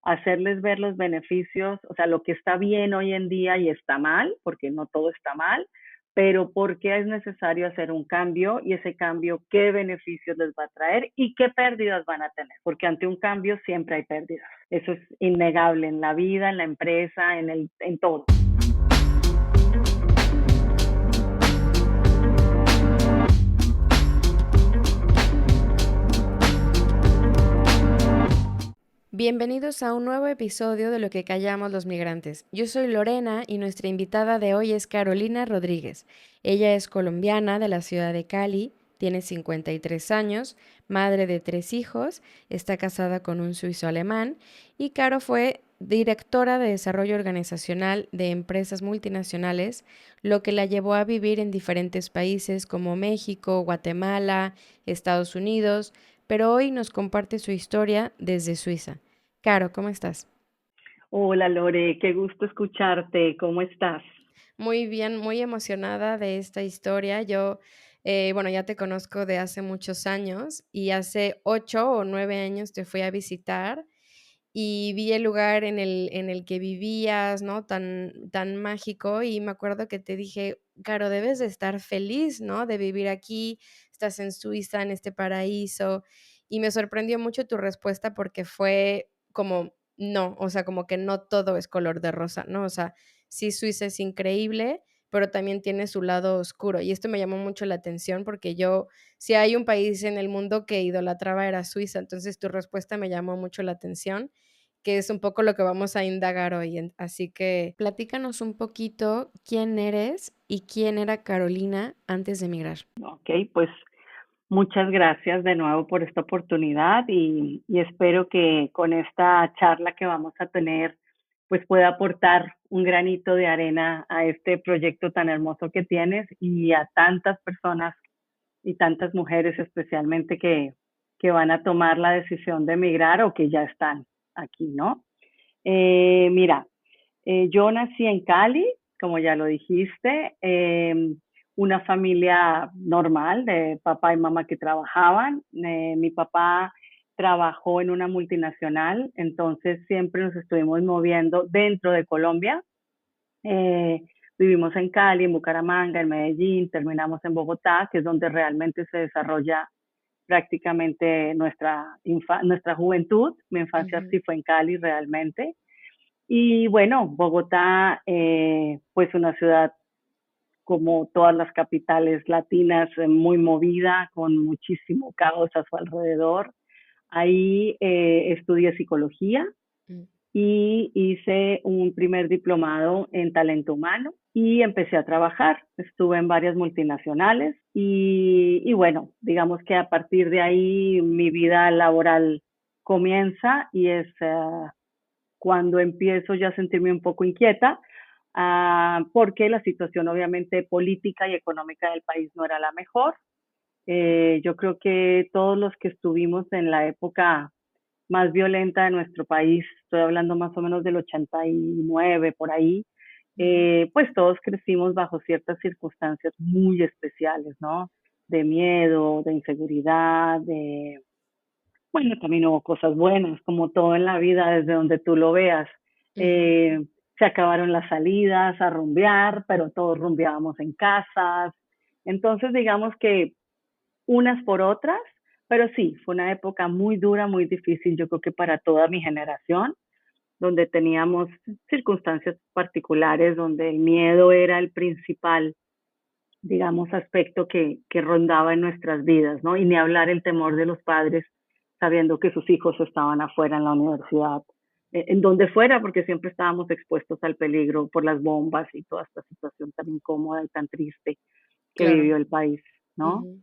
hacerles ver los beneficios, o sea, lo que está bien hoy en día y está mal, porque no todo está mal, pero por qué es necesario hacer un cambio y ese cambio, qué beneficios les va a traer y qué pérdidas van a tener, porque ante un cambio siempre hay pérdidas. Eso es innegable en la vida, en la empresa, en todo. Bienvenidos a un nuevo episodio de Lo que callamos los migrantes. Yo soy Lorena y nuestra invitada de hoy es Carolina Rodríguez. Ella es colombiana de la ciudad de Cali, tiene 53 años, madre de 3 hijos, está casada con un suizo alemán y Caro fue directora de desarrollo organizacional de empresas multinacionales, lo que la llevó a vivir en diferentes países como México, Guatemala, Estados Unidos, pero hoy nos comparte su historia desde Suiza. Caro, ¿cómo estás? Hola Lore, qué gusto escucharte, ¿cómo estás? Muy bien, muy emocionada de esta historia. Bueno, ya te conozco de hace muchos años y hace 8 o 9 años te fui a visitar y vi el lugar en el que vivías, ¿no? Tan mágico y me acuerdo que te dije, Caro, debes de estar feliz, ¿no? De vivir aquí, estás en Suiza, en este paraíso. Y me sorprendió mucho tu respuesta porque fue como, no, o sea, como que no todo es color de rosa, ¿no? O sea, sí, Suiza es increíble, pero también tiene su lado oscuro. Y esto me llamó mucho la atención porque si hay un país en el mundo que idolatraba era Suiza, entonces tu respuesta me llamó mucho la atención, que es un poco lo que vamos a indagar hoy. Así que platícanos un poquito quién eres y quién era Carolina antes de emigrar. Ok, pues muchas gracias de nuevo por esta oportunidad y espero que con esta charla que vamos a tener, pues pueda aportar un granito de arena a este proyecto tan hermoso que tienes y a tantas personas y tantas mujeres especialmente que van a tomar la decisión de emigrar o que ya están aquí, ¿no? Mira, yo nací en Cali, como ya lo dijiste, una familia normal de papá y mamá que trabajaban. Mi papá trabajó en una multinacional, entonces siempre nos estuvimos moviendo dentro de Colombia. Eh, Vivimos en Cali, en Bucaramanga, en Medellín, terminamos en Bogotá, que es donde realmente se desarrolla prácticamente nuestra juventud. Mi infancia Ujú. sí fue en Cali realmente. Y bueno, Bogotá, pues una ciudad como todas las capitales latinas, muy movida, con muchísimo caos a su alrededor. Ahí estudié psicología Mm. y hice un primer diplomado en talento humano y empecé a trabajar. Estuve en varias multinacionales y bueno, digamos que a partir de ahí mi vida laboral comienza y es cuando empiezo ya a sentirme un poco inquieta, porque la situación obviamente política y económica del país no era la mejor. Yo creo que todos los que estuvimos en la época más violenta de nuestro país, estoy hablando más o menos del 89 por ahí, Ujú. pues todos crecimos bajo ciertas circunstancias muy especiales, ¿no? De miedo, de inseguridad, bueno, también hubo cosas buenas, como todo en la vida, desde donde tú lo veas. Ujú. Se acabaron las salidas a rumbear, pero todos rumbeábamos en casas. Entonces, digamos que unas por otras, pero sí, fue una época muy dura, muy difícil, yo creo que para toda mi generación, donde teníamos circunstancias particulares, donde el miedo era el principal, digamos, aspecto que rondaba en nuestras vidas, ¿no? Y ni hablar el temor de los padres sabiendo que sus hijos estaban afuera en la universidad, en donde fuera, porque siempre estábamos expuestos al peligro por las bombas y toda esta situación tan incómoda y tan triste que Claro. vivió el país, ¿no? Ujú.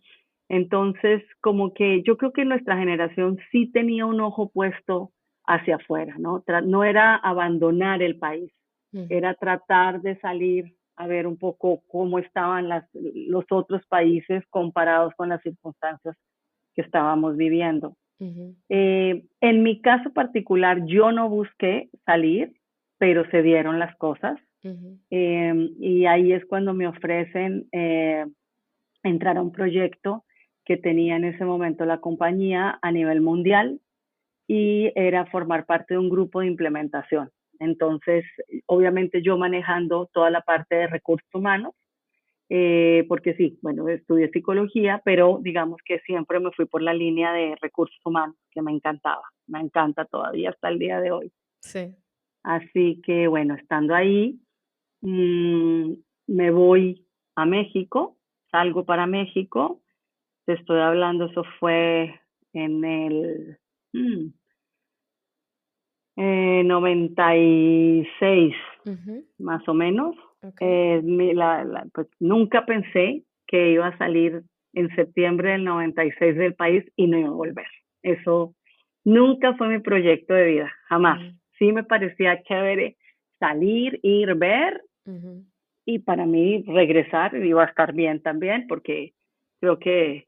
Entonces, como que yo creo que nuestra generación sí tenía un ojo puesto hacia afuera, ¿no? No era abandonar el país, Ujú. era tratar de salir a ver un poco cómo estaban los otros países comparados con las circunstancias que estábamos viviendo. Ujú. En mi caso particular, yo no busqué salir, pero se dieron las cosas. Ujú. Y ahí es cuando me ofrecen entrar a un proyecto que tenía en ese momento la compañía a nivel mundial. y era formar parte de un grupo de implementación. Entonces, obviamente yo manejando toda la parte de recursos humanos, porque sí, bueno, estudié psicología, pero digamos que siempre me fui por la línea de recursos humanos, que me encantaba, me encanta todavía hasta el día de hoy. Sí. Así que bueno, estando ahí, mm, me voy a México, salgo para México, te estoy hablando, eso fue en el mm, 96, Ujú. más o menos. Okey. Pues nunca pensé que iba a salir en septiembre del 96 del país y no iba a volver. Eso nunca fue mi proyecto de vida, jamás. Mm, Sí me parecía chévere salir, ir, ver, ujú. y para mí regresar iba a estar bien también, porque creo que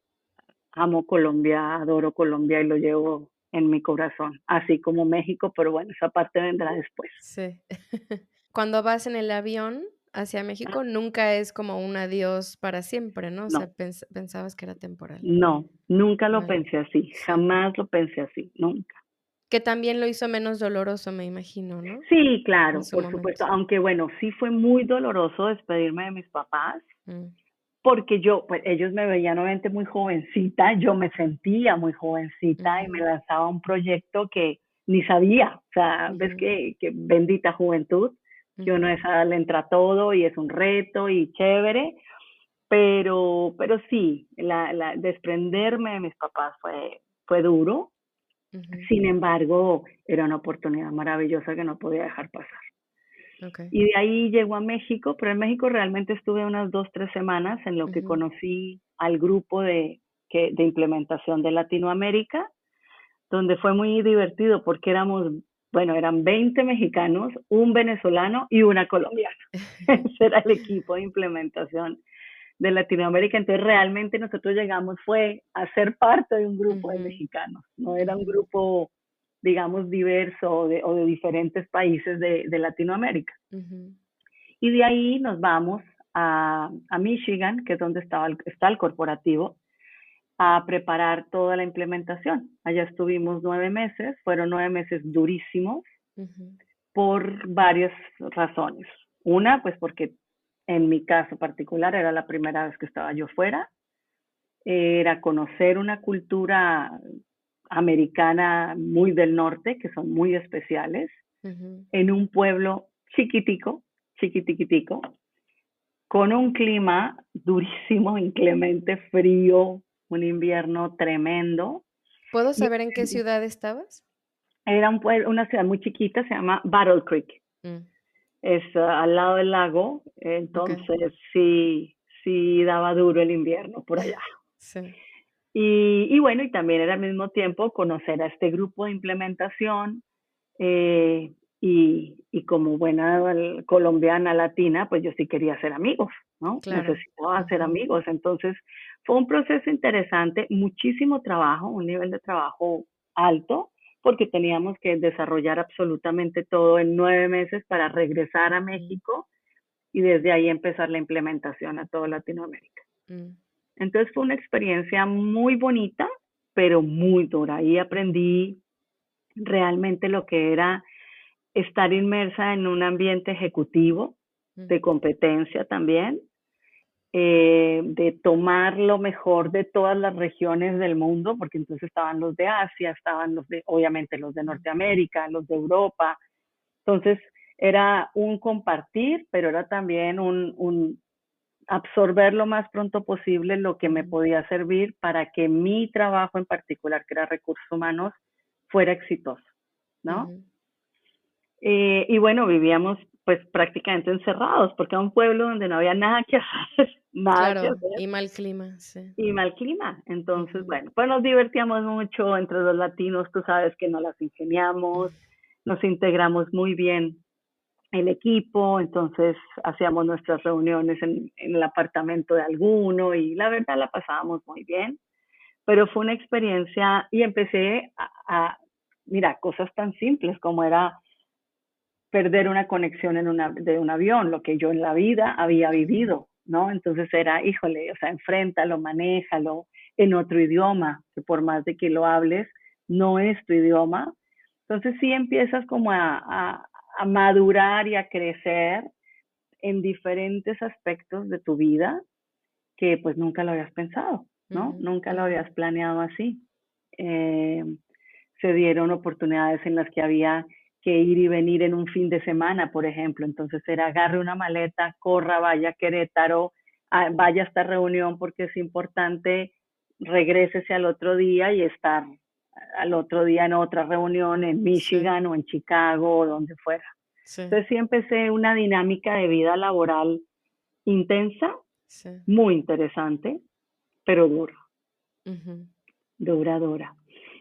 amo Colombia, adoro Colombia y lo llevo en mi corazón, así como México, pero bueno, esa parte vendrá después. Sí. Cuando vas en el avión hacia Ah, México, nunca es como un adiós para siempre, ¿no? O sea, no, pensabas que era temporal. no, nunca lo Vale. pensé así, Sí. jamás lo pensé así, nunca. Que también lo hizo menos doloroso, me imagino, ¿no? Sí, En claro, su por momento. supuesto, aunque bueno, sí fue muy doloroso despedirme de mis papás, Mm, porque yo, pues ellos me veían obviamente muy jovencita, yo me sentía muy jovencita y me ujú, lanzaba a un proyecto que ni sabía, o sea, ves ujú, que bendita juventud, que uno a ujú, esa edad le entra a todo y es un reto y chévere, pero sí, desprenderme de mis papás fue duro, ujú. sin embargo, era una oportunidad maravillosa que no podía dejar pasar. Okey. Y de ahí llego a México, pero en México realmente estuve unas 2, 3 semanas en lo que Ujú, conocí al grupo de implementación de Latinoamérica, donde fue muy divertido porque bueno, eran 20 mexicanos, un venezolano y una colombiana. Ese era el equipo de implementación de Latinoamérica. Entonces realmente nosotros llegamos fue a ser parte de un grupo de ujú, mexicanos, no era un ujú, grupo, digamos, diverso o de diferentes países de Latinoamérica. ujú, Y de ahí nos vamos a Michigan, que es donde está el corporativo, a preparar toda la implementación. Allá estuvimos 9 meses, fueron 9 meses durísimos ujú. por varias razones. Una, pues porque en mi caso particular era la primera vez que estaba yo fuera, era conocer una cultura americana muy del norte, que son muy especiales, Ujú. en un pueblo chiquitico, chiquitiquitico, con un clima durísimo, inclemente, frío, un invierno tremendo. ¿Puedo Y saber en qué ciudad estabas? era una ciudad muy chiquita, se llama Battle Creek. Mm, Es al lado del lago, okey. entonces sí, sí daba duro el invierno por allá. Sí. Y bueno, y también era al mismo tiempo conocer a este grupo de implementación, eh, y como buena colombiana latina, pues yo sí quería hacer amigos, ¿no? Claro. Necesitaba hacer Ujú, amigos. Entonces fue un proceso interesante, muchísimo trabajo, un nivel de trabajo alto, porque teníamos que desarrollar absolutamente todo en 9 meses para regresar a mm, México y desde ahí empezar la implementación a toda Latinoamérica. mm, Entonces fue una experiencia muy bonita, pero muy dura. Ahí aprendí realmente lo que era estar inmersa en un ambiente ejecutivo, mm, de competencia también, de tomar lo mejor de todas las regiones del mundo, porque entonces estaban los de Asia, estaban obviamente los de mm, Norteamérica, los de Europa. Entonces era un compartir, pero era también un absorber lo más pronto posible lo que me ujú, podía servir para que mi trabajo en particular, que era recursos humanos, fuera exitoso, ¿no? ujú. Y bueno, vivíamos pues prácticamente encerrados, porque era un pueblo donde no había nada que hacer, nada que Claro, hacer, y mal clima, sí. y mal clima. Entonces, Ujú, bueno, pues nos divertíamos mucho entre los latinos, tú sabes que nos las ingeniamos, nos integramos muy bien el equipo, entonces hacíamos nuestras reuniones en el apartamento de alguno y la verdad la pasábamos muy bien, pero fue una experiencia y empecé mira, cosas tan simples como era perder una conexión de un avión, lo que yo en la vida había ujú, vivido, ¿no? Entonces era, híjole, o sea, enfréntalo, manéjalo en otro idioma, que por más de que lo hables, no es tu idioma, entonces sí empiezas como a madurar y a crecer en diferentes aspectos de tu vida que pues nunca lo habías pensado, ¿no? Ujú, Nunca lo ujú. habías planeado así. Eh, Se dieron oportunidades en las que había que ir y venir en un fin de semana, por ejemplo. Entonces era agarre una maleta, corra, vaya a Querétaro, vaya a esta reunión porque es importante, regrésese al otro día y estar al otro día en otra reunión en Sí, Michigan o en Chicago o donde fuera. sí, Entonces sí empecé una dinámica de vida laboral intensa, sí. muy interesante, pero dura, Ujú, dura, dura.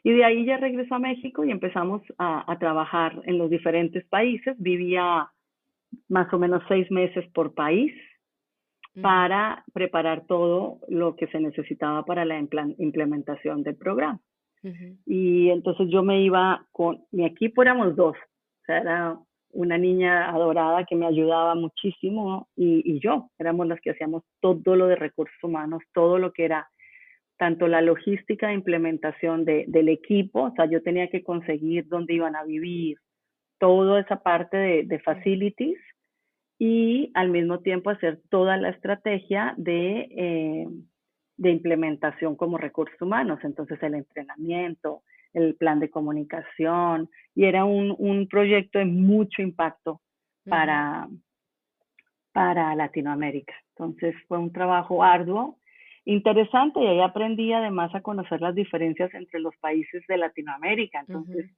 Y de ahí ya regresó a México y empezamos a trabajar en los diferentes países. Vivía más o menos 6 meses por país ujú, para preparar todo lo que se necesitaba para la implementación del programa. ujú, Y entonces yo me iba con mi equipo, éramos dos, o sea, era una niña adorada que me ayudaba muchísimo y yo, éramos las que hacíamos todo lo de recursos humanos, todo lo que era tanto la logística de implementación del equipo, o sea, yo tenía que conseguir dónde iban a vivir, toda esa parte de ujú, facilities y al mismo tiempo hacer toda la estrategia de implementación como recursos humanos, entonces el entrenamiento, el plan de comunicación, y era un proyecto de mucho impacto ujú, para, para Latinoamérica. Entonces fue un trabajo arduo, interesante, y ahí aprendí además a conocer las diferencias entre los países de Latinoamérica. Entonces, ujú.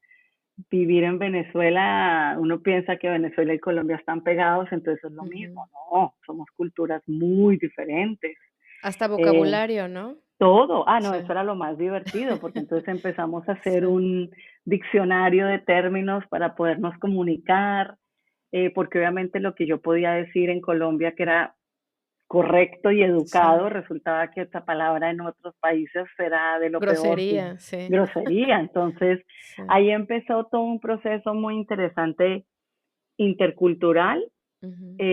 vivir en Venezuela, uno piensa que Venezuela y Colombia están pegados, entonces es lo Ujú. mismo. No, somos culturas muy diferentes. Hasta Eh, vocabulario, ¿no? Todo, no, Sí. eso era lo más divertido, porque entonces empezamos a hacer Sí, un diccionario de términos para podernos comunicar, porque obviamente lo que yo podía decir en Colombia que era correcto y sí. educado, resultaba que esta palabra en otros países era de lo peor, Grosería, sí, grosería. Entonces, sí. ahí empezó todo un proceso muy interesante intercultural, Ujú,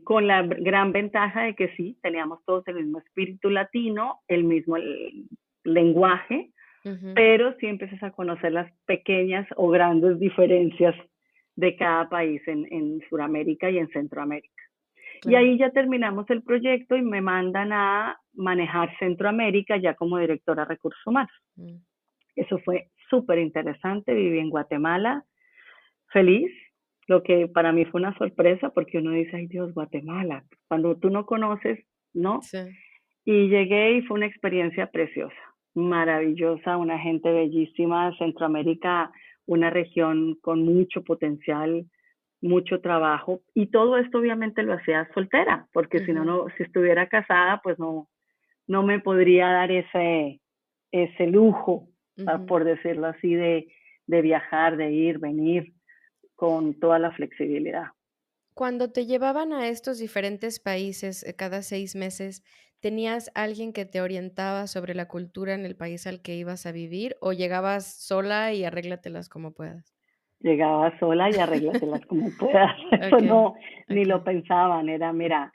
con la gran ventaja de que sí, teníamos todos el mismo espíritu latino, el mismo lenguaje, ujú, pero sí empiezas a conocer las pequeñas o grandes diferencias de cada país en Sudamérica y en Centroamérica. Y claro. ahí ya terminamos el proyecto y me mandan a manejar Centroamérica ya como directora de recursos humanos. Mm, Eso fue súper interesante, viví en Guatemala, feliz, lo que para mí fue una sorpresa porque uno dice, ay Dios, Guatemala, cuando tú no conoces, ¿no? sí, Y llegué y fue una experiencia preciosa, maravillosa, una gente bellísima, Centroamérica, una región con mucho potencial, mucho trabajo y todo esto obviamente lo hacía soltera, porque si no, ujú, si estuviera casada, pues no me podría dar ese lujo, ujú. por decirlo así, de viajar, de ir, venir con toda la flexibilidad. Cuando te llevaban a estos diferentes países, cada 6 meses, ¿tenías alguien que te orientaba sobre la cultura en el país al que ibas a vivir, o llegabas sola y arréglatelas como puedas? Llegaba sola y arréglatelas como puedas. Eso Okey, no, ni lo okey. pensaban. Era, mira,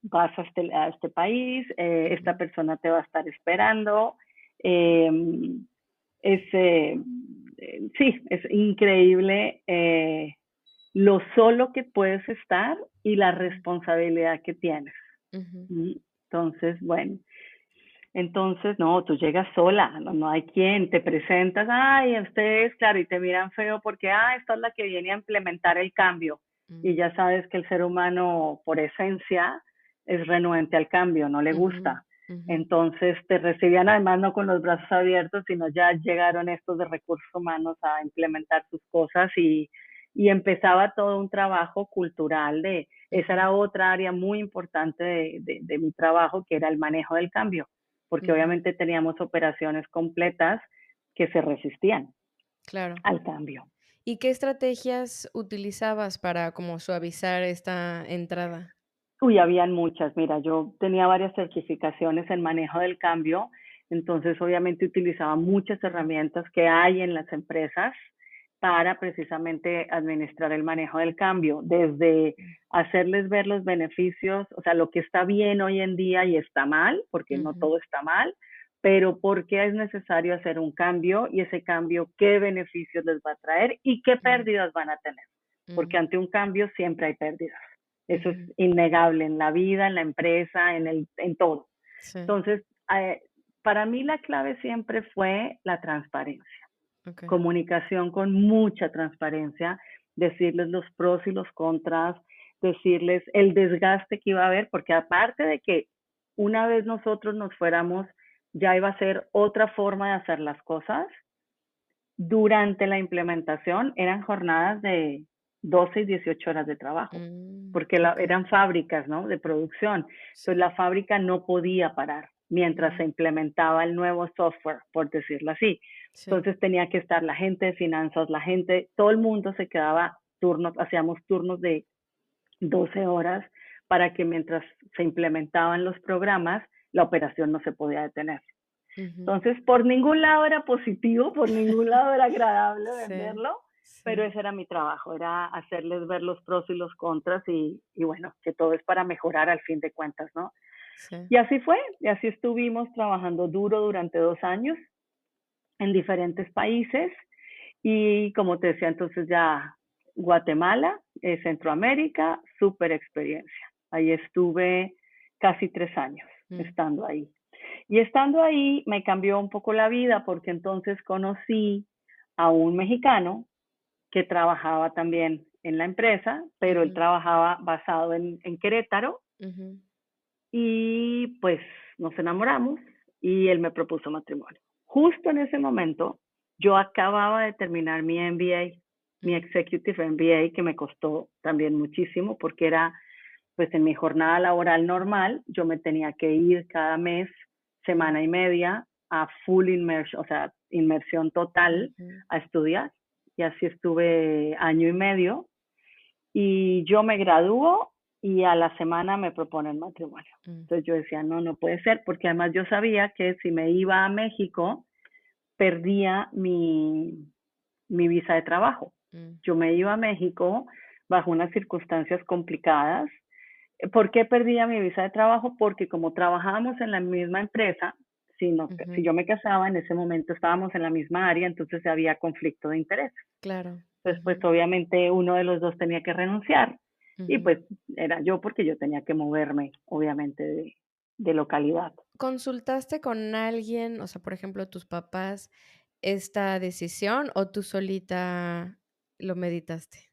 vas a este país, esta Ujú, persona te va a estar esperando. Eh, es, sí, es increíble lo solo que puedes estar y la ujú, responsabilidad que tienes. ujú. ¿Mm? Entonces, bueno, entonces, no, tú llegas sola, no hay quien, te presentas, ay, ustedes, claro, y te miran feo porque, esta es la que viene a implementar el cambio. Y Mm, ya sabes que el ser humano, por esencia, es renuente al cambio, no le ujú, gusta. ujú, Entonces, te recibían además no con los brazos abiertos, sino ya llegaron estos de recursos humanos a implementar sus cosas y empezaba todo un trabajo cultural esa ujú, era otra área muy importante de mi trabajo, que era el manejo del cambio porque ujú. obviamente teníamos operaciones completas que se resistían Claro. al cambio. ¿Y qué estrategias utilizabas para como suavizar esta entrada? Uy, habían muchas. Mira, yo tenía varias certificaciones en manejo del cambio, entonces obviamente utilizaba muchas Mm, herramientas que hay en las empresas para precisamente administrar el manejo del cambio, desde mm, hacerles ver los beneficios, o sea, lo que está bien hoy en día y está mal, porque no ujú, todo está mal, pero ¿por qué es necesario hacer un cambio? Y ese cambio, ¿qué beneficios les va a traer y qué Ujú, pérdidas van a tener? Porque ujú, ante un cambio siempre hay pérdidas. Eso es ujú. innegable en la vida, en la empresa, en todo. Sí, Entonces, para mí la clave siempre fue la transparencia, okey. comunicación con mucha transparencia, decirles los pros y los contras, decirles el desgaste que iba a haber, porque aparte de que una vez nosotros nos fuéramos, ya iba a ser otra forma de hacer las cosas, durante la implementación eran jornadas de 12 y 18 horas de trabajo, porque Okey, eran fábricas, ¿no? De producción. sí, Entonces la fábrica no podía parar mientras se mm, implementaba el nuevo software, por decirlo así. sí, Entonces tenía que estar la gente de finanzas, la gente, todo el mundo se quedaba turnos, hacíamos turnos de 12 horas para que mientras se implementaban los programas, la operación no se podía detener. ujú. Entonces, por ningún lado era positivo, por ningún lado era agradable Sí, venderlo, pero sí, ese era mi trabajo, era hacerles ver los pros y los contras y bueno, que todo es para mejorar al fin de cuentas, ¿no? sí, Y así fue, y así estuvimos trabajando duro durante 2 años en diferentes países y como te decía, entonces ya Guatemala, Centroamérica, súper experiencia. Ahí estuve casi 3 años mm, estando ahí. Y estando ahí me cambió un poco la vida porque entonces conocí a un mexicano que trabajaba también en la empresa, pero él ujú, trabajaba basado en Querétaro ujú, y pues nos enamoramos y él me propuso matrimonio. Justo en ese momento yo acababa de terminar mi MBA, mi mm, Executive MBA, que me costó también muchísimo porque era pues en mi jornada laboral normal, yo me tenía que ir cada mes, mm, semana y media, a full immersion, o sea, inmersión total ujú, a estudiar. Y así estuve año y medio. Y yo me graduó y a la semana me proponen matrimonio. mm, Entonces yo decía, no, no puede ser, porque además yo sabía que si me iba a México, perdía mi visa de trabajo. mm, Yo me iba a México bajo unas circunstancias complicadas. ¿Por qué perdía mi visa de trabajo? Porque como trabajábamos en la misma empresa, si ujú, yo me casaba, en ese momento estábamos en la misma área, entonces había conflicto de interés. claro, Entonces, pues ujú, obviamente uno de los dos tenía que renunciar y ujú. pues era yo porque yo tenía que moverme, obviamente, de localidad. ¿Consultaste con alguien, o sea, por ejemplo, tus papás, esta decisión o tú solita lo meditaste?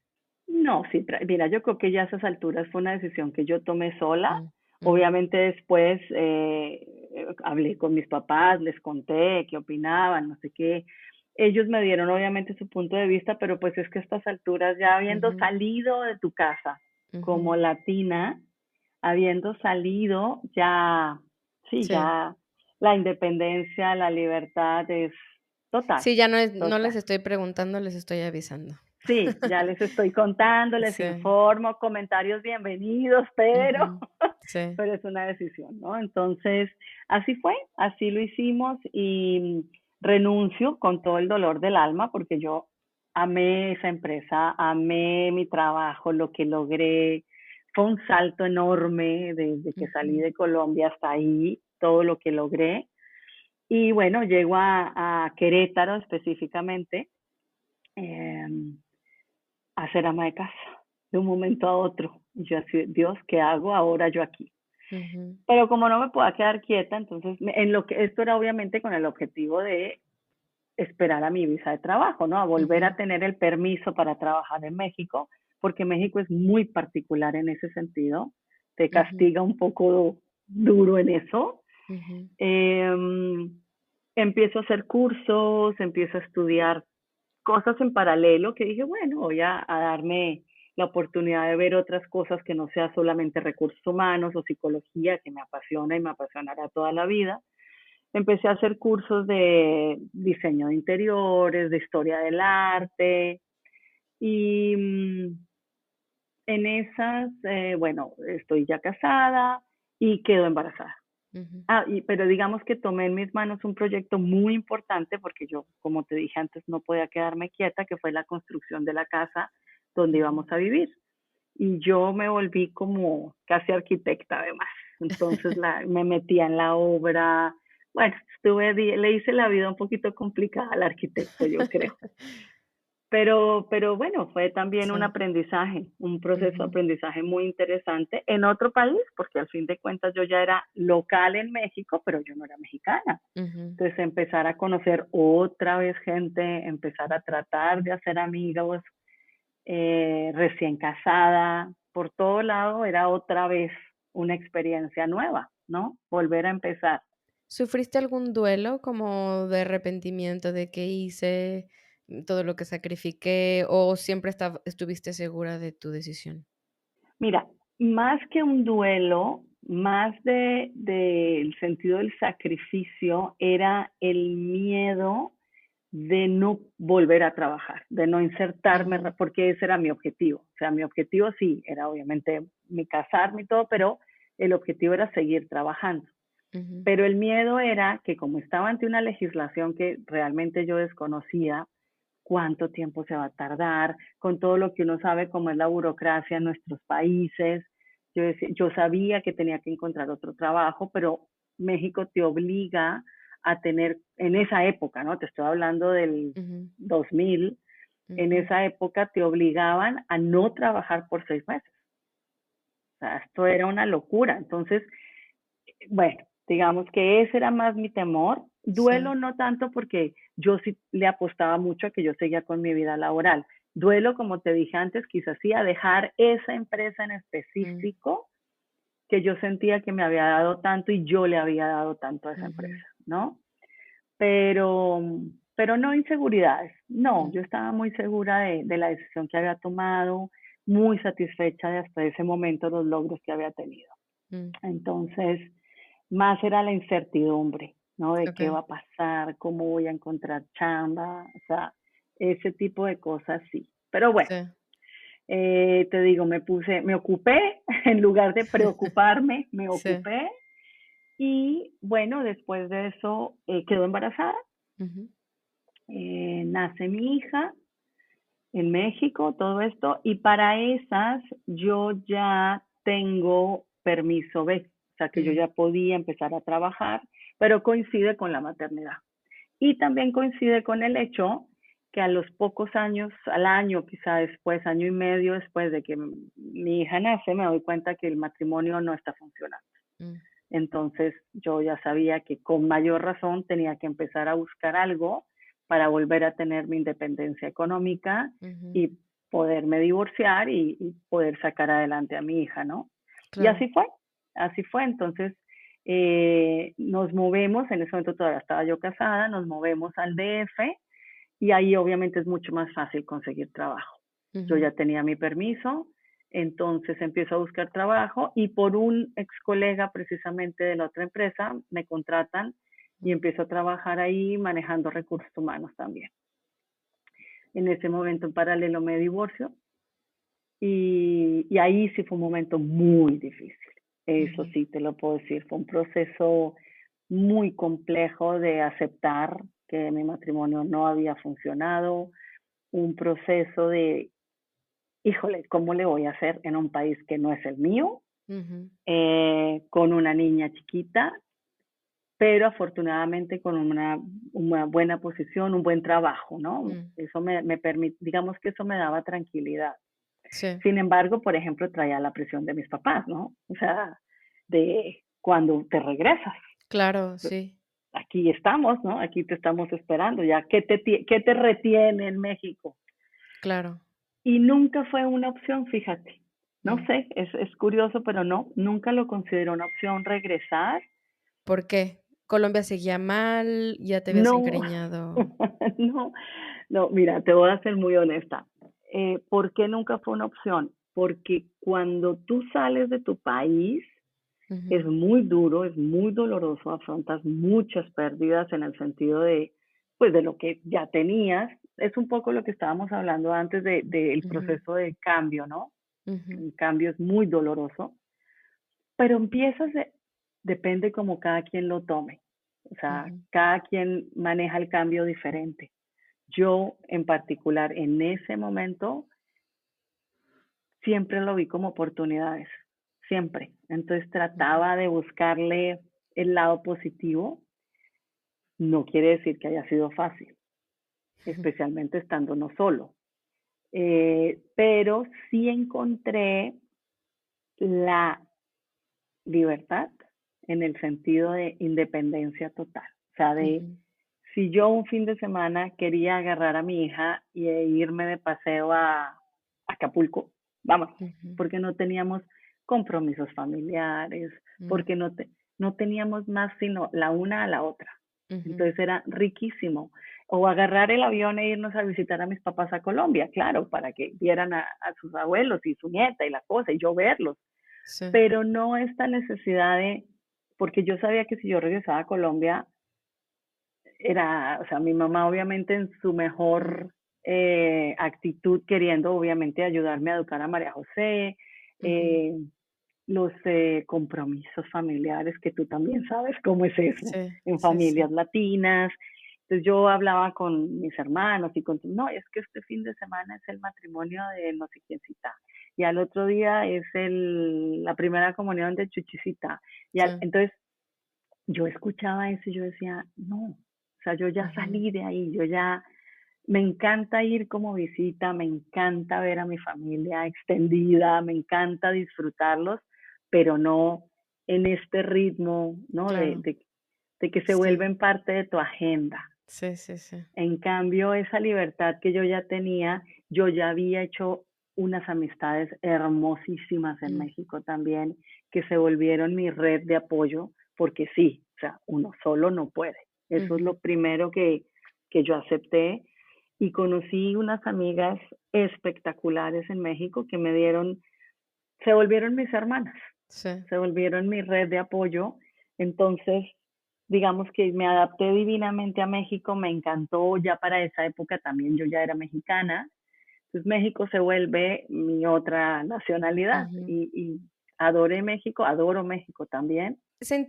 No, sí, mira, yo creo que ya a esas alturas fue una decisión que yo tomé sola. Mm, ujú, Obviamente después hablé con mis papás, les conté qué opinaban, no sé qué. Ellos me dieron obviamente su punto de vista, pero pues es que a estas alturas, ya habiendo ujú, salido de tu casa ujú. como latina, habiendo salido, ya, sí, Sí. ya la independencia, la libertad es total, Sí, ya no les total. estoy preguntando, les estoy avisando. Sí, ya les estoy contando, les Sí, informo, comentarios bienvenidos, pero, ujú, sí, pero es una decisión, ¿no? Entonces, así fue, así lo hicimos y renuncio con todo el dolor del alma porque yo amé esa empresa, amé mi trabajo, lo que logré. Fue un salto enorme desde que salí ujú, de Colombia hasta ahí, todo lo que logré. Y bueno, llego a Querétaro específicamente. Eh, a ser ama de casa de un momento a otro. Y yo así, Dios, ¿qué hago ahora yo aquí? ujú, Pero como no me puedo quedar quieta, entonces en lo que esto era obviamente con el objetivo de esperar a mi visa de trabajo, ¿no? A volver a ujú, tener el permiso para trabajar en México, porque México es muy particular en ese sentido, te ujú, castiga un poco duro en eso. ujú, Eh, Empiezo a hacer cursos, empiezo a estudiar cosas en paralelo que dije, bueno, voy a darme la oportunidad de ver otras cosas que no sea solamente recursos humanos o psicología, que me apasiona y me apasionará toda la vida. Empecé a hacer cursos de diseño de interiores, de historia del arte y en esas, bueno, estoy ya casada y quedo embarazada. ujú, Pero digamos que tomé en mis manos un proyecto muy importante porque yo, como te dije antes, no podía quedarme quieta, que fue la construcción de la casa donde ujú. íbamos a vivir. Y yo me volví como casi arquitecta además. Entonces me metía en la obra, Bueno, le hice la vida un poquito complicada al arquitecto, yo creo. Pero bueno, fue también un Sí. aprendizaje, un proceso de Ujú, aprendizaje muy interesante en otro país, porque al fin de cuentas yo ya era local en México, pero yo no era mexicana. ujú. Entonces empezar a conocer otra vez gente, empezar a tratar de hacer amigos, recién casada, por todo lado era otra vez una experiencia nueva, ¿no? Volver a empezar. ¿Sufriste algún duelo como de arrepentimiento de que hice, todo lo que sacrifiqué, o siempre estuviste segura de tu decisión? Mira, más que un duelo, más del sentido del sacrificio, era el miedo de no volver a trabajar, de no insertarme, Ujú, porque ese era mi objetivo. O sea, mi objetivo sí, era obviamente mi casarme y todo, pero el objetivo era seguir trabajando. ujú, Pero el miedo era que como estaba ante una legislación que realmente yo desconocía, cuánto tiempo se va a tardar, con todo lo que uno sabe cómo es la burocracia en nuestros países. Yo sabía que tenía que encontrar otro trabajo, pero México te obliga a tener, en esa época, ¿no? Te estoy hablando del ujú, 2000, en ujú, esa época te obligaban a no trabajar por 6 meses. O sea, esto era una locura. Entonces, bueno, digamos que ese era más mi temor. Duelo sí, no tanto porque yo sí le apostaba mucho a que yo seguía con mi vida laboral. Duelo, como te dije antes, quizás sí a dejar esa empresa en mm, específico que yo sentía que me había dado tanto y yo le había dado tanto a esa ujú, empresa, ¿no? Pero, pero no inseguridades. No, mm, yo estaba muy segura de la decisión que había tomado, muy satisfecha de hasta ese momento los logros que había tenido. mm, Entonces, más era la incertidumbre, ¿no? De qué okey, va a pasar, cómo voy a encontrar chamba, o sea, ese tipo de cosas sí. Pero bueno, sí, te digo, me ocupé, en lugar de preocuparme, me sí, ocupé y bueno, después de eso quedó embarazada, ujú, nace mi hija en México, todo esto, y para esas yo ya tengo permiso B, o sea que yo mm, ya podía empezar a trabajar, pero coincide con la maternidad. Y también coincide con el hecho que a los pocos años, al año quizá después, año y medio después de que mi hija nace, me doy cuenta que el matrimonio no está funcionando. mm, Entonces yo ya sabía que con mayor razón tenía que empezar a buscar algo para volver a tener mi independencia económica ujú, y poderme divorciar y poder sacar adelante a mi hija, ¿no? Y claro, así fue. Entonces nos movemos, en ese momento todavía estaba yo casada, nos movemos al DF y ahí obviamente es mucho más fácil conseguir trabajo. Yo ujú, ya tenía mi permiso, entonces empiezo a buscar trabajo y por un ex colega precisamente de la otra empresa me contratan y mm, empiezo a trabajar ahí manejando recursos humanos también. En ese momento en paralelo me divorcio y ahí sí fue un momento muy difícil. Eso ujú, sí, te lo puedo decir, fue un proceso muy complejo de aceptar que mi matrimonio no había funcionado, un proceso de, híjole, ¿cómo le voy a hacer en un país que no es el mío? ujú, Con una niña chiquita, pero afortunadamente con una buena posición, un buen trabajo, ¿no? mm, Eso me permite, digamos que eso me daba tranquilidad. sí, Sin embargo, por ejemplo, traía la presión de mis papás, ¿no? O sea, de cuando te regresas, claro, pues, sí, aquí estamos, ¿no? Aquí te estamos esperando, ya, qué te retiene en México? claro, Y nunca fue una opción, fíjate. No mm, sé, es curioso, pero no, nunca lo consideré una opción regresar. ¿por qué? ¿Colombia seguía mal? ¿Ya te habías No, encariñado? no, no, mira, te voy a ser muy honesta. ¿Por qué nunca fue una opción? Porque cuando tú sales de tu país, es Ujú, muy duro, es muy doloroso, afrontas muchas pérdidas en el sentido de, pues, de lo que ya tenías. Es un poco lo que estábamos hablando antes del ujú, proceso de cambio, ¿no? ujú, Un cambio es muy doloroso, pero depende como cada quien lo tome. O sea, ujú, cada quien maneja el cambio diferente. Yo en particular en ese momento siempre lo vi como oportunidades, siempre. Entonces ujú, trataba de buscarle el lado positivo No quiere decir que haya sido fácil, Ujú, especialmente estando no solo. Pero sí encontré la libertad en el sentido de independencia total. O sea, de ujú, si yo un fin de semana quería agarrar a mi hija e irme de paseo a Acapulco, vamos, ujú, porque no teníamos compromisos familiares, mm, porque no teníamos más sino la una a la otra. ujú. Entonces era riquísimo. O agarrar el avión e irnos a visitar a mis papás a Colombia, claro, para que vieran a sus abuelos y su nieta y la cosa, y yo verlos, Sí, pero no esta necesidad de, porque yo sabía que si yo regresaba a Colombia, era, o sea, mi mamá obviamente en su mm, mejor actitud, queriendo obviamente ayudarme a educar a María José, ujú. eh, los compromisos familiares, que tú también sabes cómo es eso, Sí, en sí, sí. familias latinas. Entonces yo hablaba con mis hermanos y con, no, es que este fin de semana es el matrimonio de no sé quiéncita, y al otro día es la primera comunión de Chuchicita. Sí, Entonces yo escuchaba eso y yo decía, no, o sea, yo ya ujú, salí de ahí, yo ya, me encanta ir como visita, me encanta ver a mi familia extendida, me encanta disfrutarlos, pero no en este ritmo, ¿no? claro. De que se Sí, vuelven parte de tu agenda. sí, sí, sí. En cambio, esa libertad que yo ya tenía, yo ya había hecho unas amistades hermosísimas en Mm, México también, que se volvieron mi red de apoyo, porque sí, o sea, uno solo no puede. Eso es ujú. lo primero que yo acepté, y conocí unas amigas espectaculares en México que me dieron, se volvieron mis hermanas, Sí, se volvieron mi red de apoyo. Entonces, digamos que me adapté divinamente a México, me encantó, ya para esa época también yo ya era mexicana, entonces México se vuelve mi otra nacionalidad, ujú. y adoré México, adoro México también.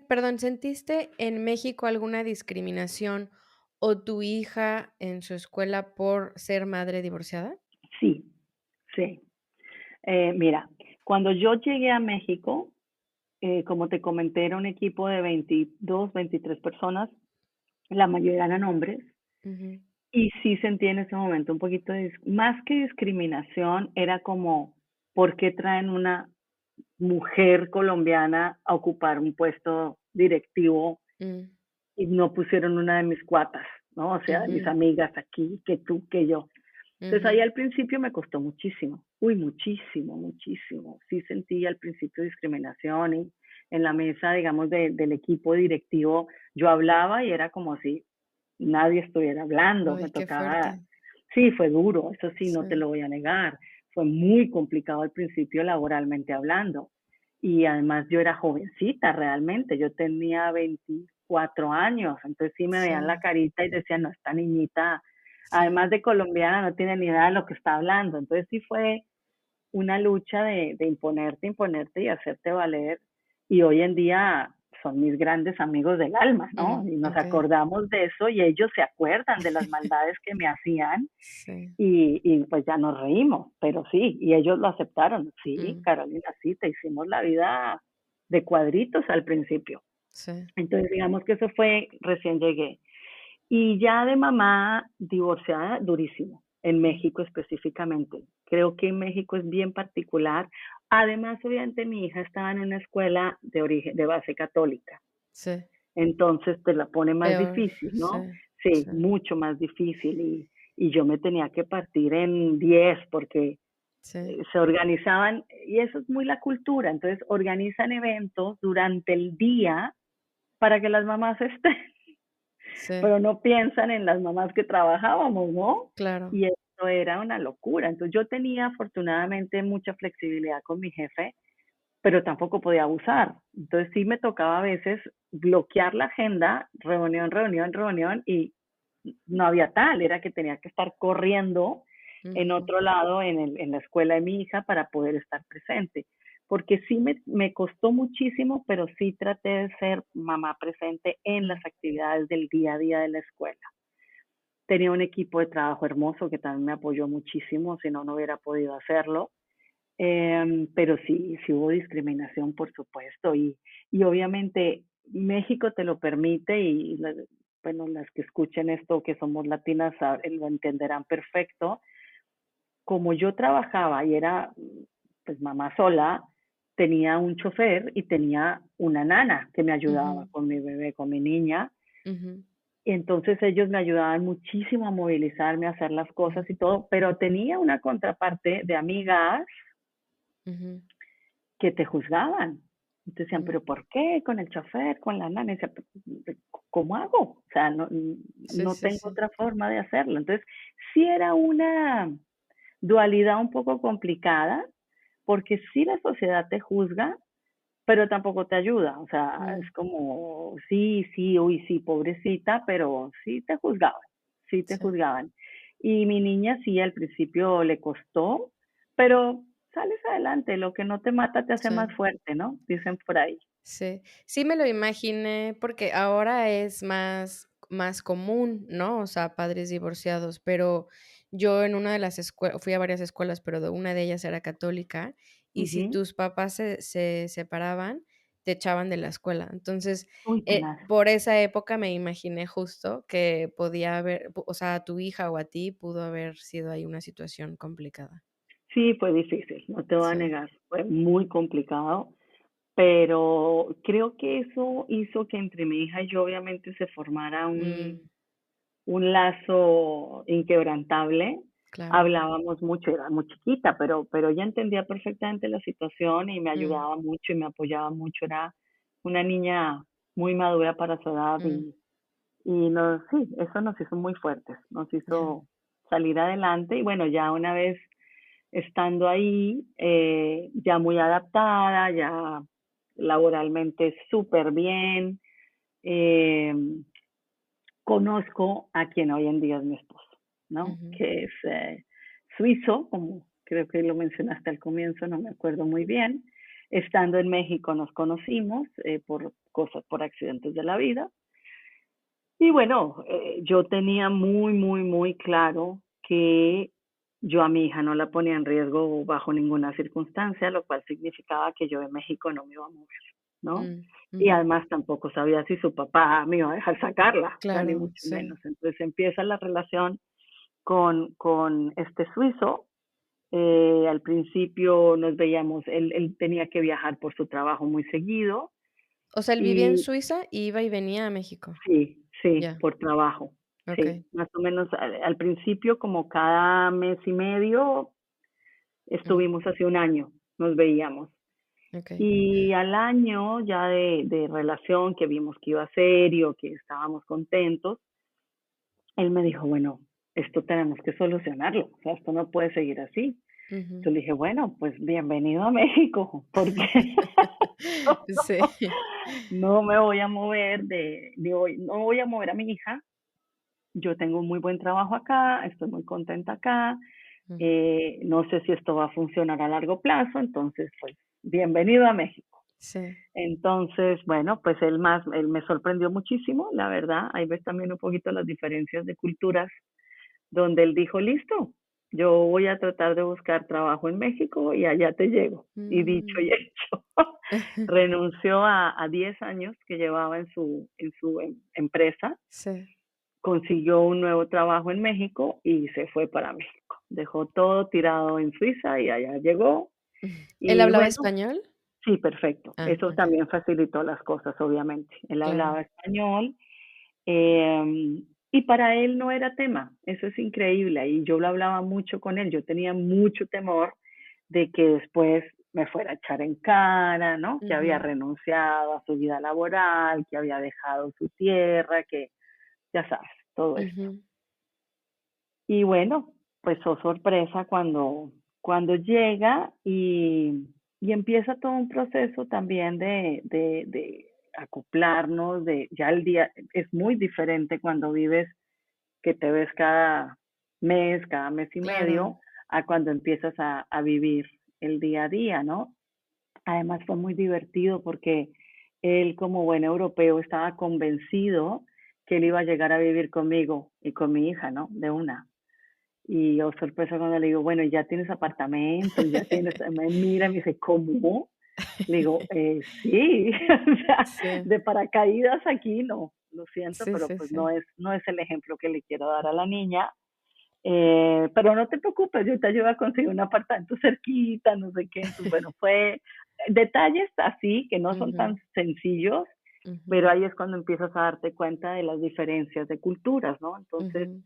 Perdón, ¿sentiste en México alguna discriminación o tu hija en su escuela por ser madre divorciada? Sí, sí. Mira, cuando yo llegué a México, como te comenté, era un equipo de 22, 23 personas, la mayoría eran hombres. Ujú, Y sí sentí en ese momento un poquito de, más que discriminación, era como, ¿por qué traen una mujer colombiana a ocupar un puesto directivo mm, y no pusieron una de mis cuatas, ¿no? O sea, de mis ujú, amigas aquí, que tú, que yo. Entonces ahí ujú, al principio me costó muchísimo, uy, muchísimo, muchísimo. Sí sentí al principio discriminación, y en la mesa, digamos, del equipo directivo, yo hablaba y era como si nadie estuviera hablando, ay, me qué tocaba, fuerte. sí, fue duro, eso sí, no te Sí, lo voy a negar, fue muy complicado al principio laboralmente hablando, y además yo era jovencita realmente, yo tenía 24 años, entonces sí me veían la sí, carita y decían, no, esta niñita, sí, además de colombiana, no tiene ni idea de lo que está hablando, entonces sí fue una lucha de imponerte y hacerte valer. Y hoy en día son mis grandes amigos del alma, ¿no? Y nos okey. acordamos de eso y ellos se acuerdan de las maldades que me hacían, Sí, y pues ya nos reímos, pero sí, y ellos lo aceptaron. Sí, mm, Carolina, sí, te hicimos la vida de cuadritos al principio. sí, Entonces, digamos que eso fue recién llegué. Y ya de mamá divorciada, durísimo, en mm, México específicamente. Creo que en México es bien particular. Además, obviamente, mi hija estaba en una escuela de origen, de base católica. sí, Entonces te la pone más peor, difícil, sí, ¿no? Sí, sí, mucho más difícil. Y yo me tenía que partir en 10 porque sí, se organizaban, y eso es muy la cultura. Entonces organizan eventos durante el día para que las mamás estén, sí, pero no piensan en las mamás que trabajábamos, ¿no? claro, Y eso era una locura. Entonces yo tenía afortunadamente mucha flexibilidad con mi jefe, pero tampoco podía abusar. Entonces sí me tocaba a veces bloquear la agenda, reunión, reunión, reunión, y no había tal, era que tenía que estar corriendo en ujú, otro lado, en la escuela de mi hija, para poder estar presente. Porque sí me costó muchísimo, pero sí traté de ser mamá presente en las mm, actividades del día a día de la escuela. Tenía un equipo de trabajo hermoso que también me apoyó muchísimo, si no, no hubiera podido hacerlo. Pero sí, sí hubo discriminación, por supuesto, y obviamente México te lo permite, y bueno, las que escuchen esto, que somos latinas, lo entenderán perfecto. Como yo trabajaba y era, pues, mamá sola, tenía un chofer y tenía una nana que me ayudaba Ujú, con mi bebé, con mi niña. ujú, Y entonces ellos me ayudaban muchísimo a movilizarme, a hacer las ujú, cosas y todo, pero tenía una contraparte de amigas ujú, que te juzgaban. Entonces decían, mm. pero ¿por qué? Con el chofer, con la nana. Y decía, ¿cómo hago? O sea, no, Sí, no sí, tengo sí. otra forma de hacerlo. Entonces, sí era una dualidad un poco complicada, porque sí la sociedad te juzga, pero tampoco te ayuda. O sea, Mm, es como, sí, sí, uy, sí, pobrecita, pero sí te juzgaban, sí te sí. juzgaban. Y mi niña sí, al principio le costó, pero sales adelante, lo que no te mata te hace más Sí. fuerte, ¿no? Dicen por ahí. Sí, sí me lo imaginé, porque ahora es más común, ¿no? O sea, padres divorciados, pero yo en una de las escuelas fui a varias escuelas, pero de una de ellas era católica, y si Ujú. tus papás se separaban, te echaban de la escuela. Entonces, Uy, tenaz. por esa época me imaginé justo que podía haber, o sea, a tu hija o a ti pudo haber sido ahí una situación complicada. Sí, fue difícil, no te voy a Sí. negar, fue muy complicado, pero creo que eso hizo que entre mi hija y yo obviamente se formara Mm, un lazo inquebrantable. claro. Hablábamos mucho, era muy chiquita, pero ella entendía perfectamente la situación y me Mm, ayudaba mucho y me apoyaba mucho. Era una niña muy madura para su edad mm, y nos, sí, eso nos hizo muy fuertes, nos ya. hizo salir adelante y bueno, ya una vez estando ahí, ya muy adaptada, ya laboralmente súper bien, eh, conozco a quien hoy en día es mi esposo, ¿no? Ujú, Que es suizo, como creo que lo mencionaste al comienzo, no me acuerdo muy bien. Estando en México nos conocimos por cosas, por accidentes de la vida. Y bueno, yo tenía muy, muy, muy claro que yo a mi hija no la ponía en riesgo bajo ninguna circunstancia, lo cual significaba que yo de México no me iba a mover, ¿no? mm, Y ujú. además tampoco sabía si su papá me iba a dejar sacarla, o sea, ni Claro, mucho sí. menos. Entonces empieza la relación con este suizo. Al principio nos veíamos, él tenía que viajar por su trabajo muy seguido O sea, él vivía en y Suiza y iba y venía a México. sí, sí, Ya, por trabajo, sí. okey, Más o menos al principio, como cada mes y medio, mm, estuvimos hace un año, nos veíamos. okey. Y al año ya de relación, que vimos que iba serio, que estábamos contentos, él me dijo, bueno, esto tenemos que solucionarlo, o sea, esto no puede seguir así. Ujú. Yo le dije, bueno, pues bienvenido a México, porque Sí. no me voy a mover no voy a mover a mi hija. Yo tengo un muy buen trabajo acá, estoy muy contenta acá, Ujú. no sé si esto va a funcionar a largo plazo, entonces, pues, bienvenido a México. Sí. Entonces, bueno, pues él me sorprendió muchísimo, la verdad, ahí ves también un poquito las diferencias de culturas, donde él dijo, listo, yo voy a tratar de buscar trabajo en México y allá te llego. Y dicho y Mm. hecho, renunció a 10 años que llevaba en su empresa, Sí. consiguió un nuevo trabajo en México y se fue para México. Dejó todo tirado en Suiza y allá llegó. ¿Él Y hablaba bueno, español? sí, perfecto. Ah, Eso okey, también facilitó las cosas, obviamente. Él claro. hablaba español y para él no era tema. Eso es increíble. Y yo lo hablaba mucho con él. Yo tenía mucho temor de que después me fuera a echar en cara, ¿no? Que había Ujú, renunciado a su vida laboral, que había dejado su tierra, que ya sabes, todo esto. ujú. Y bueno, pues oh sorpresa cuando llega y empieza todo un proceso también de acoplarnos, de ya el día es muy diferente cuando vives que te ves cada mes y Claro. medio, a cuando empiezas a vivir el día a día, ¿no? Además fue muy divertido porque él como buen europeo estaba convencido que él iba a llegar a vivir conmigo y con mi hija, ¿no? De una. Y yo sorpresa cuando le digo, bueno, ya tienes apartamento, ya tienes, me mira y me dice, ¿cómo? Le digo, sí, o sea, Sí, de paracaídas aquí no, lo siento, sí, pero sí, pues sí. no es el ejemplo que le quiero dar a la niña. Pero no te preocupes, yo te ayudo a conseguir un apartamento cerquita, no sé qué. Entonces, bueno, fue detalles así que no son tan Ujú, sencillos, pero ujú, ahí es cuando empiezas a darte cuenta de las diferencias de culturas, ¿no? Entonces, ujú,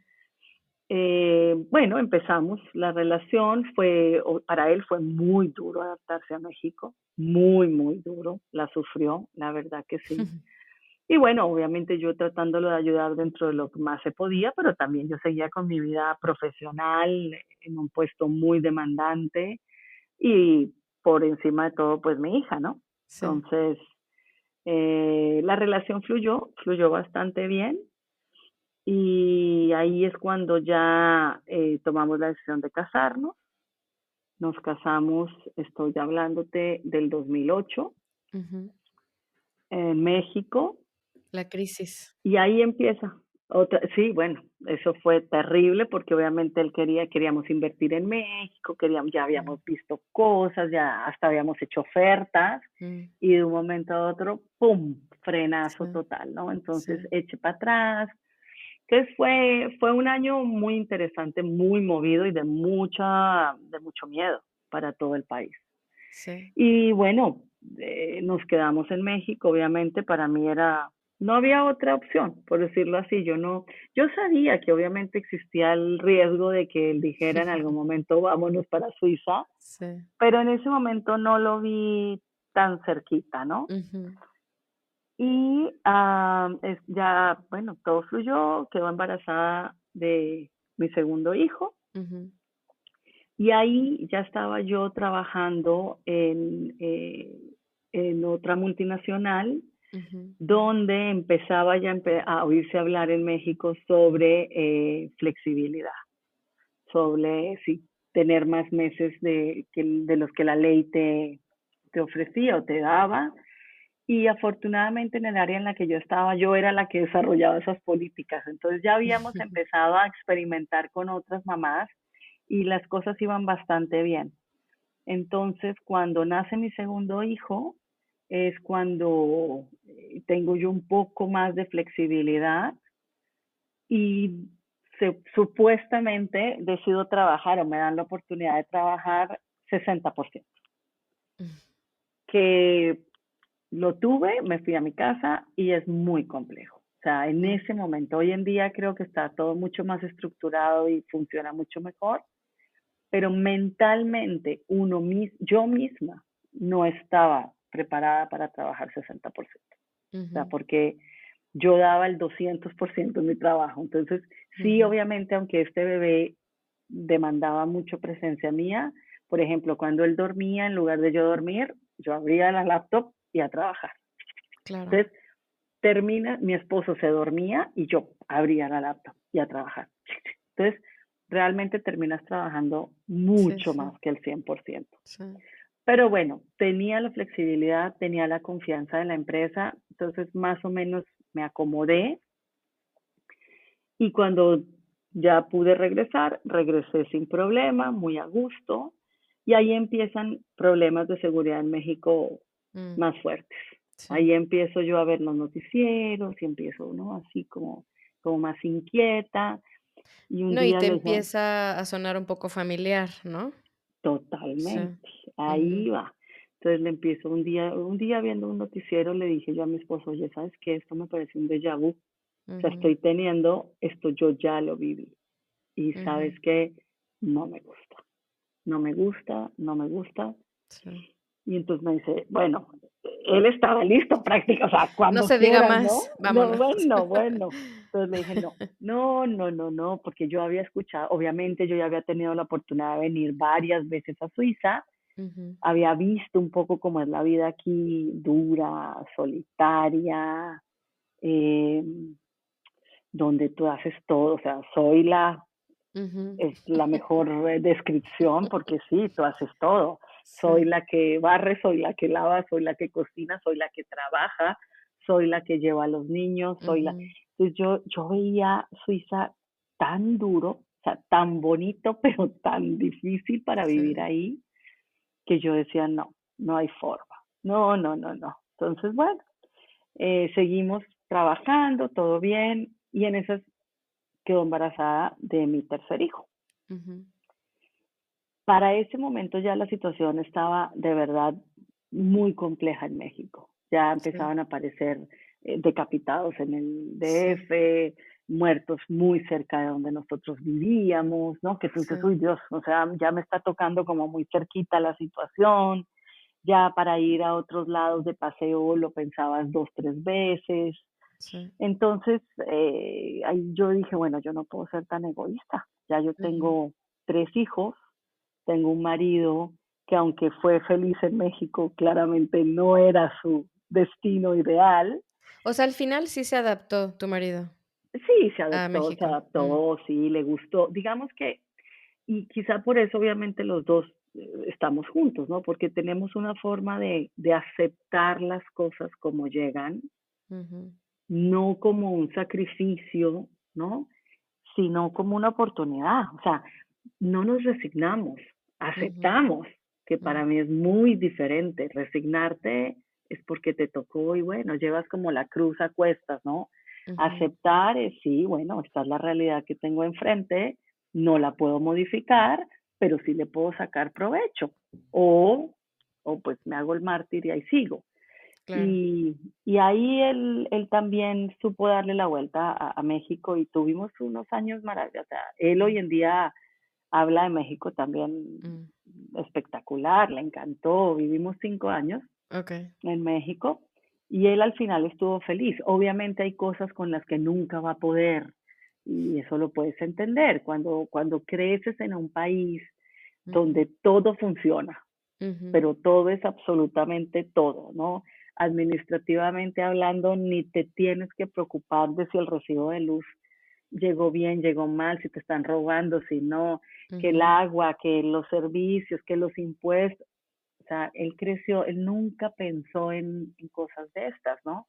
bueno, empezamos la relación, para él fue muy duro adaptarse a México, muy, muy duro, la sufrió, la verdad que sí. Y bueno, obviamente yo tratándolo de ayudar dentro de lo que más se podía, pero también yo seguía con mi vida profesional en un puesto muy demandante y por encima de todo, pues mi hija, ¿no? sí. Entonces, la relación fluyó bastante bien y ahí es cuando ya tomamos la decisión de casarnos. Nos casamos, estoy hablándote del 2008 Ujú. en México. La crisis. Y ahí empieza otra, sí, bueno, eso fue terrible porque obviamente queríamos invertir en México, ya Mm, habíamos visto cosas, ya hasta habíamos hecho ofertas mm, y de un momento a otro, ¡pum!, sí, frenazo total, ¿no? sí. Entonces, eche para atrás. Entonces fue un año muy interesante, muy movido y de mucho miedo para todo el país. Sí. Y bueno, nos quedamos en México, obviamente para mí no había otra opción, por decirlo así. Yo sabía que obviamente existía el riesgo de que él dijera en algún momento vámonos para Suiza, Sí. pero en ese momento no lo vi tan cerquita, ¿no? Ujú, Y ya, bueno, todo fluyó, quedó embarazada de mi segundo hijo. ujú, Y ahí ya estaba yo trabajando en otra multinacional ujú, donde empezaba ya a oírse hablar en México sobre flexibilidad, sobre si tener más meses de los que la ley te ofrecía o te daba. Y afortunadamente en el área en la que yo estaba, yo era la que desarrollaba esas políticas. Entonces ya habíamos empezado a experimentar con otras mamás y las cosas iban bastante bien. Entonces, cuando nace mi segundo hijo, es cuando tengo yo un poco más de flexibilidad y supuestamente decido trabajar o me dan la oportunidad de trabajar 60%, que lo tuve, me fui a mi casa y es muy complejo. O sea, en mm, ese momento, hoy en día creo que está todo mucho más estructurado y funciona mucho mejor, pero mentalmente yo misma no estaba preparada para trabajar 60%. O sea, ujú, porque yo daba el 200% en mi trabajo. Entonces, sí, ujú, obviamente, aunque este bebé demandaba mucho presencia mía, por ejemplo, cuando él dormía, en lugar de yo dormir, yo abría la laptop y a trabajar. claro. Entonces, mi esposo se dormía y yo abría la laptop y a trabajar. Entonces, realmente terminas trabajando Sí, mucho sí, más que el 100%. sí. Pero bueno, tenía la flexibilidad, tenía la confianza de la empresa, entonces más o menos me acomodé y cuando ya pude regresar, regresé sin problema, muy a gusto, y ahí empiezan problemas de seguridad en México Mm, más fuertes. sí. Ahí empiezo yo a ver los noticieros y empiezo, ¿no? Así como más inquieta. Y un No, y día te les digo, empieza a sonar un poco familiar, ¿no? Sí. totalmente, Ujú, ahí va. Entonces le empiezo un día viendo un noticiero, le dije yo a mi esposo, oye, ¿sabes qué? Esto me parece un déjà vu. O sea, ujú, estoy teniendo, esto yo ya lo viví. Y sabes ujú, qué, no me gusta, no me gusta, no me gusta. sí. Y entonces me dice, bueno, él estaba listo prácticamente, o sea, No cuando se diga quieras, ¿no? más, No, vámonos. bueno, bueno. Entonces le dije, no, no, no, no, no, porque yo había escuchado, obviamente yo ya había tenido la oportunidad de venir varias veces a Suiza, Ujú, había visto un poco cómo es la vida aquí, dura, solitaria, eh, donde tú haces todo, o sea, ujú. es la mejor descripción porque sí, tú haces todo. Soy Sí. la que barre, soy la que lava, soy la que cocina, soy la que trabaja, soy la que lleva a los niños, Ujú, Entonces yo veía Suiza tan duro, o sea, tan bonito, pero tan difícil para vivir sí. ahí, que yo decía, no, no hay forma. No, no, no, no. Entonces, bueno, seguimos trabajando, todo bien, y en esas quedó embarazada de mi tercer hijo. Ujú. Para ese momento ya la situación estaba de verdad muy compleja en México. Ya Sí, empezaban a aparecer decapitados en el sí, DF, muertos muy cerca de donde nosotros vivíamos, ¿no? Que tú dices, sí, uy Dios, o sea, ya me está tocando como muy cerquita la situación, ya para ir a otros lados de paseo lo pensabas dos, tres veces. sí. Entonces, ahí yo dije, bueno, yo no puedo ser tan egoísta. Ya yo Ujú. tengo tres hijos, tengo un marido que aunque fue feliz en México, claramente no era su destino ideal. O sea, al final sí se adaptó tu marido Sí, a México. sí, le gustó. Digamos que, y quizá por eso obviamente los dos estamos juntos, ¿no? Porque tenemos una forma de aceptar las cosas como llegan, Ujú, no como un sacrificio, ¿no? Sino como una oportunidad. O sea, no nos resignamos, ujú, aceptamos, que mm, para mí es muy diferente. Resignarte es porque te tocó y bueno, llevas como la cruz a cuestas, ¿no? ujú, Aceptar es sí, bueno, esta es la realidad que tengo enfrente, no la puedo modificar, pero sí le puedo sacar provecho. O, o pues me hago el mártir y ahí sigo. claro. Y ahí él también supo darle la vuelta a México y tuvimos unos años maravillosos. O sea, él Mm, hoy en día habla de México también mm, espectacular, le encantó. Vivimos 5 años okey. en México y él al final estuvo feliz. Obviamente hay cosas con las que nunca va a poder y eso lo puedes entender. Cuando creces en un país Ujú, donde todo funciona, ujú, pero todo es absolutamente todo, ¿no? Administrativamente hablando, ni te tienes que preocupar de si el recibo de luz llegó bien, llegó mal, si te están robando, si no, que el ujú, agua, que los servicios, que los impuestos. O sea, él creció, él nunca pensó en cosas de estas, ¿no?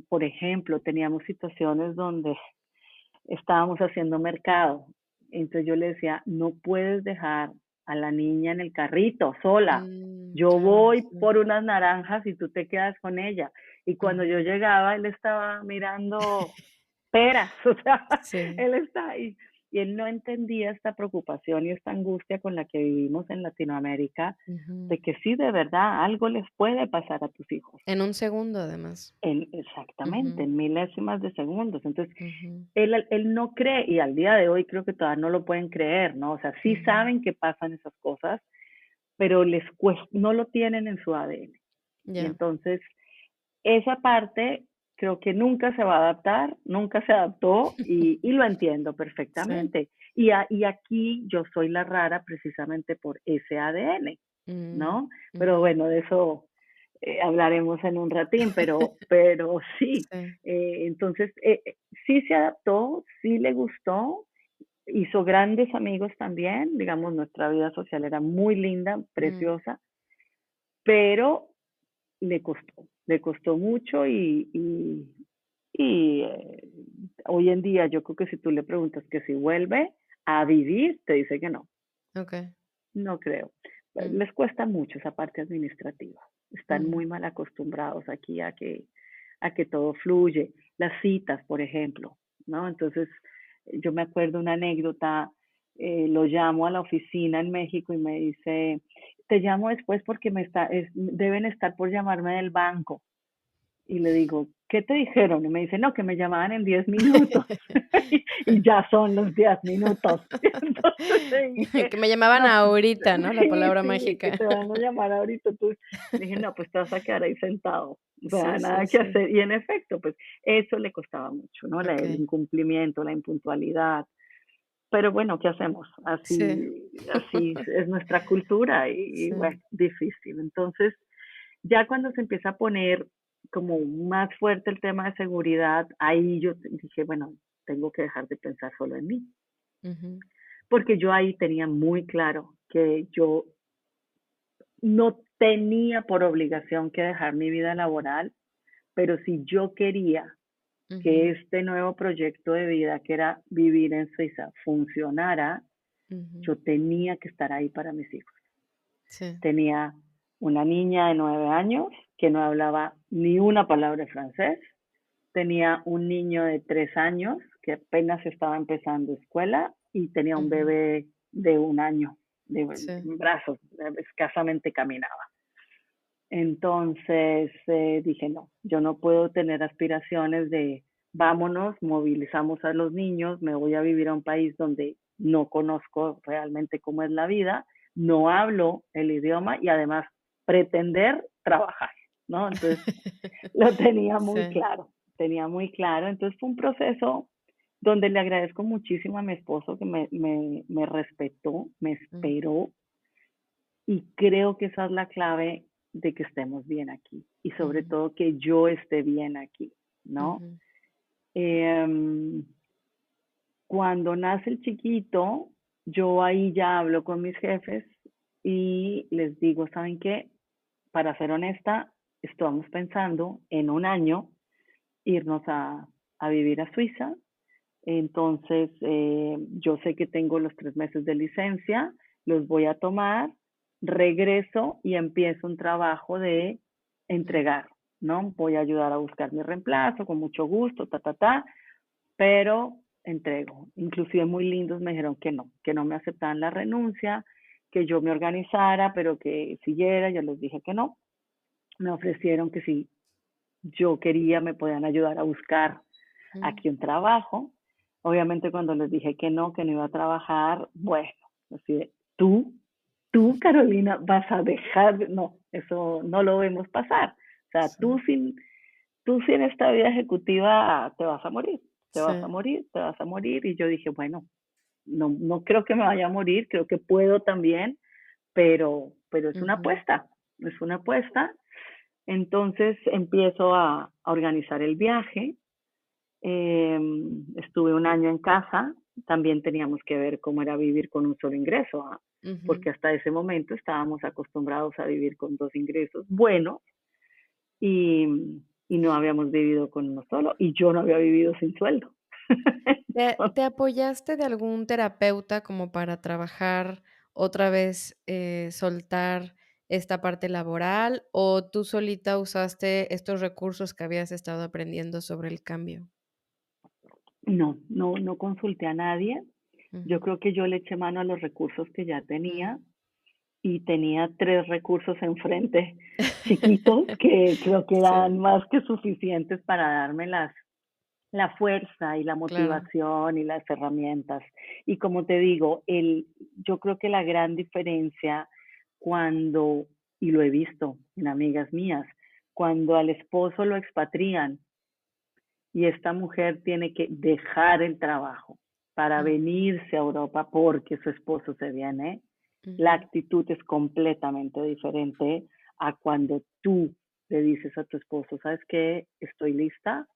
Por ejemplo, teníamos situaciones donde estábamos haciendo mercado. Entonces yo le decía, no puedes dejar a la niña en el carrito sola. Yo claro, voy sí. por unas naranjas y tú te quedas con ella. Y cuando yo Ujú. llegaba, él estaba mirando peras, o sea, Sí. él está ahí. Y él no entendía esta preocupación y esta angustia con la que vivimos en Latinoamérica, Ujú. de que sí, de verdad, algo les puede pasar a tus hijos. En un segundo, además. Exactamente, Ujú, en milésimas de segundos. Entonces, ujú, él no cree, y al día de hoy creo que todavía no lo pueden creer, ¿no? O sea, sí ujú. saben que pasan esas cosas, pero les cuesta, no lo tienen en su ADN. Y Ya. entonces, esa parte creo que nunca se va a adaptar, nunca se adaptó y lo entiendo Sí. perfectamente. Y aquí yo soy la rara precisamente por ese ADN, Mm, ¿no? Pero ujú. bueno, de eso hablaremos en un ratín, pero sí, Sí. entonces sí se adaptó, sí le gustó, hizo grandes amigos también, digamos, nuestra vida social era muy linda, Mm, preciosa, pero le costó mucho y hoy en día yo creo que si tú le preguntas que si vuelve a vivir, te dice que no, okey. no creo. Mm, Les cuesta mucho esa parte administrativa. Están ujú, muy mal acostumbrados aquí a que todo fluye. Las citas, por ejemplo, ¿no? Entonces, yo me acuerdo una anécdota, lo llamo a la oficina en México y me dice, te llamo después porque deben estar por llamarme del banco. Y le digo, ¿qué te dijeron? Y me dice, no, que me llamaban en 10 minutos. Y ya son los 10 minutos. Entonces le dije, Que me llamaban no, pues, ahorita, ¿no? La sí, palabra sí, que mágica. te van a llamar ahorita. Entonces le dije, no, pues te vas a quedar ahí sentado. O sea, Sí, sí, nada que sí. hacer. Y en efecto, pues eso le costaba mucho, ¿no? El Okey. incumplimiento, la impuntualidad. Pero bueno, ¿qué hacemos? Sí. Así es nuestra cultura y Sí. bueno, difícil. Entonces, ya cuando se empieza a poner como más fuerte el tema de seguridad, ahí yo dije, bueno, tengo que dejar de pensar solo en mí, Ujú, porque yo ahí tenía muy claro que yo no tenía por obligación que dejar mi vida laboral, pero si yo quería que ujú, este nuevo proyecto de vida, que era vivir en Suiza, funcionara, ujú. yo tenía que estar ahí para mis hijos. Sí. Tenía una niña de 9 años que no hablaba ni una palabra de francés. Tenía un niño de 3 años que apenas estaba empezando escuela y tenía un Ujú. bebé de 1 año de Sí. brazos, escasamente caminaba. Entonces dije, no, yo no puedo tener aspiraciones de vámonos, movilizamos a los niños, me voy a vivir a un país donde no conozco realmente cómo es la vida, no hablo el idioma y además pretender trabajar, ¿no? Entonces lo Sí. tenía muy claro. Entonces fue un proceso donde le agradezco muchísimo a mi esposo que me respetó, me Mm, esperó y creo que esa es la clave de que estemos bien aquí y sobre ujú, todo que yo esté bien aquí, ¿no? ujú, Em, Cuando nace el chiquito, yo ahí ya hablo con mis jefes y les digo, ¿saben qué? Para ser honesta, estamos pensando en un año irnos a vivir a Suiza. Entonces, yo sé que tengo los 3 meses de licencia, los voy a tomar, regreso y empiezo un trabajo de mm, entregar, ¿no? Voy a ayudar a buscar mi reemplazo con mucho gusto, pero entrego. Inclusive muy lindos me dijeron que no me aceptaban la renuncia, que yo me organizara, pero que siguiera, yo les dije que no. Me ofrecieron que si yo quería me podían ayudar a buscar mm. aquí un trabajo. Obviamente cuando les dije que no iba a trabajar, bueno, así de, tú Carolina vas a dejar, no, eso no lo vemos pasar. O sea, Sí, tú sin esta vida ejecutiva te vas a morir, te vas a sí. morir, te vas a morir. Y yo dije, bueno, no, no creo que me vaya a morir, creo que puedo también, pero Ujú, es una apuesta. Entonces empiezo a organizar el viaje. Estuve un año en casa, también teníamos que ver cómo era vivir con un solo ingreso, ¿ah? ujú. Porque hasta ese momento estábamos acostumbrados a vivir con dos ingresos buenos y no habíamos vivido con uno solo y yo no había vivido sin sueldo. ¿Te apoyaste de algún terapeuta como para trabajar otra vez, soltar esta parte laboral, o tú solita usaste estos recursos que habías estado aprendiendo sobre el cambio? No, no, no consulté a nadie. Yo Ujú, creo que yo le eché mano a los recursos que ya tenía mm. y tenía 3 recursos enfrente chiquitos que creo que Sí, eran más que suficientes para darme la fuerza y la claro. motivación y las herramientas. Y como te digo, yo creo que la gran diferencia cuando, y lo he visto en amigas mías, cuando al esposo lo expatrian y esta mujer tiene que dejar el trabajo para Ujú, venirse a Europa porque su esposo se viene, la ujú, actitud es completamente diferente a cuando tú le dices a tu esposo, ¿sabes qué? Estoy lista,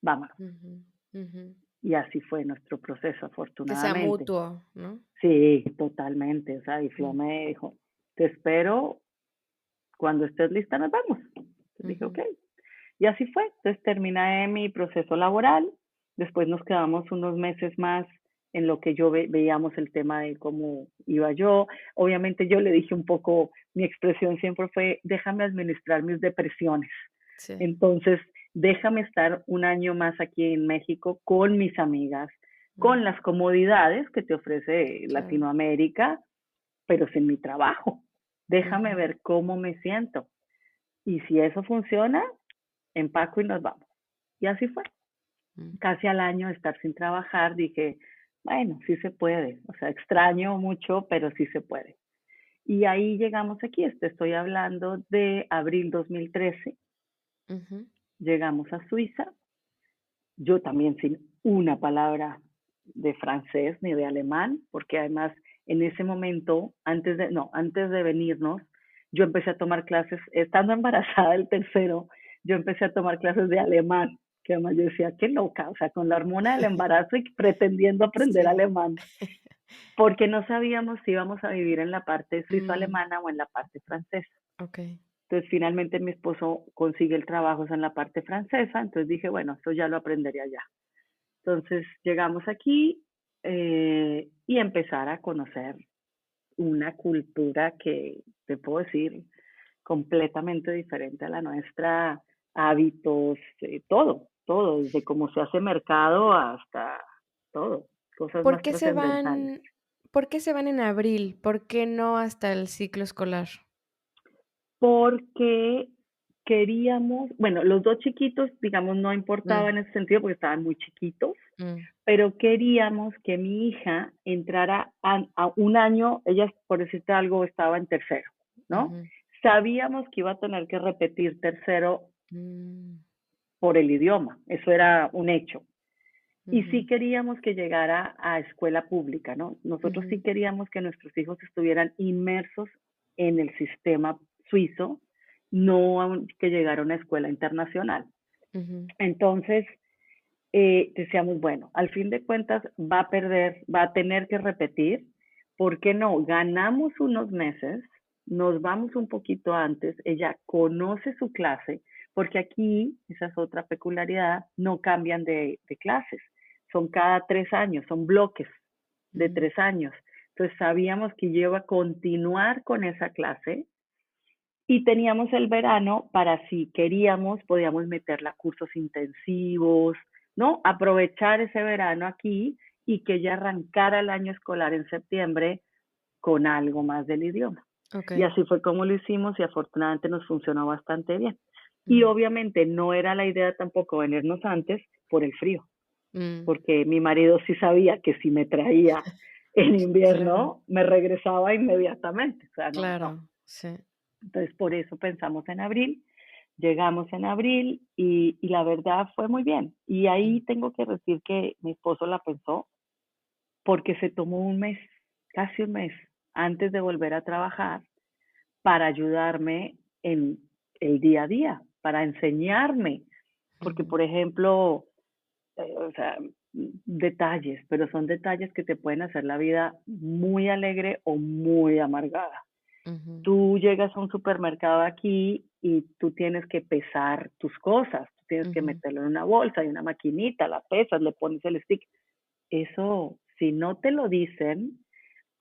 vámonos. ujú, ujú. Y así fue nuestro proceso, Que sea afortunadamente. mutuo, ¿no? Sí, totalmente. O sea, y Flo Mm, me dijo, te espero, cuando estés lista nos vamos. Entonces dije, ok. ujú, Y así fue. Entonces terminé mi proceso laboral. Después nos quedamos unos meses más en lo que yo veíamos el tema de cómo iba yo. Obviamente yo le dije un poco, mi expresión siempre fue, déjame administrar mis depresiones. sí, Entonces, déjame estar un año más aquí en México con mis amigas, mm, con las comodidades que te ofrece claro. Latinoamérica, pero sin mi trabajo. Déjame Ujú, ver cómo me siento. Y si eso funciona, empaco y nos vamos. Y así fue. mm, Casi al año de estar sin trabajar, dije, bueno, sí se puede. O sea, extraño mucho, pero sí se puede. Y ahí llegamos aquí. Te estoy hablando de abril 2013. ujú, Llegamos a Suiza. Yo también sin una palabra de francés ni de alemán, porque además en ese momento, antes de venirnos, yo empecé a tomar clases, estando embarazada del tercero, yo empecé a tomar clases de alemán, que además yo decía, qué loca, o sea, con la hormona del embarazo y pretendiendo aprender sí. alemán, porque no sabíamos si íbamos a vivir en la parte Mm, suizo-alemana o en la parte francesa. okey. Entonces, finalmente mi esposo consigue el trabajo en la parte francesa, entonces dije, bueno, esto ya lo aprendería allá. Entonces llegamos aquí y empezar a conocer una cultura que te puedo decir completamente diferente a la nuestra, hábitos, todo, desde cómo se hace mercado hasta todo, cosas ¿Por más qué se trascendentales. van por qué se van en abril? ¿Por qué no hasta el ciclo escolar? Porque queríamos, bueno, los dos chiquitos, digamos, no importaba Mm, en ese sentido porque estaban muy chiquitos, mm, pero queríamos que mi hija entrara a un año, ella, por decirte algo, estaba en tercero, ¿no? ujú, Sabíamos que iba a tener que repetir tercero mm, por el idioma, eso era un hecho. Y sí ujú, queríamos que llegara a escuela pública, ¿no? Nosotros sí ujú, queríamos que nuestros hijos estuvieran inmersos en el sistema suizo, no que llegara a una escuela internacional. ujú, Entonces, decíamos, bueno, al fin de cuentas va a perder, va a tener que repetir, ¿por qué no? Ganamos unos meses, nos vamos un poquito antes, ella conoce su clase, porque aquí, esa es otra peculiaridad, no cambian de clases, son cada 3 años, son bloques de mm, 3 años. Entonces sabíamos que yo iba a continuar con esa clase y teníamos el verano para si queríamos, podíamos meterla a cursos intensivos, ¿no? Aprovechar ese verano aquí y que ya arrancara el año escolar en septiembre con algo más del idioma. Y okey, así fue como lo hicimos y afortunadamente nos funcionó bastante bien. Y mm, obviamente no era la idea tampoco venirnos antes por el frío, mm, porque mi marido sí sabía que si me traía en claro, invierno me regresaba inmediatamente, o sea, no, no. claro, sí, Entonces, por eso pensamos en abril, llegamos en abril y la verdad fue muy bien. Y mm, ahí tengo que decir que mi esposo la pensó porque se tomó un mes, casi un mes, antes de volver a trabajar para ayudarme en el día a día, para enseñarme. Porque, ujú, por ejemplo, o sea, detalles, pero son detalles que te pueden hacer la vida muy alegre o muy amargada. ujú, Tú llegas a un supermercado aquí y tú tienes que pesar tus cosas, tú tienes que ujú, meterlo en una bolsa, hay una maquinita, la pesas, le pones el stick. Eso, si no te lo dicen,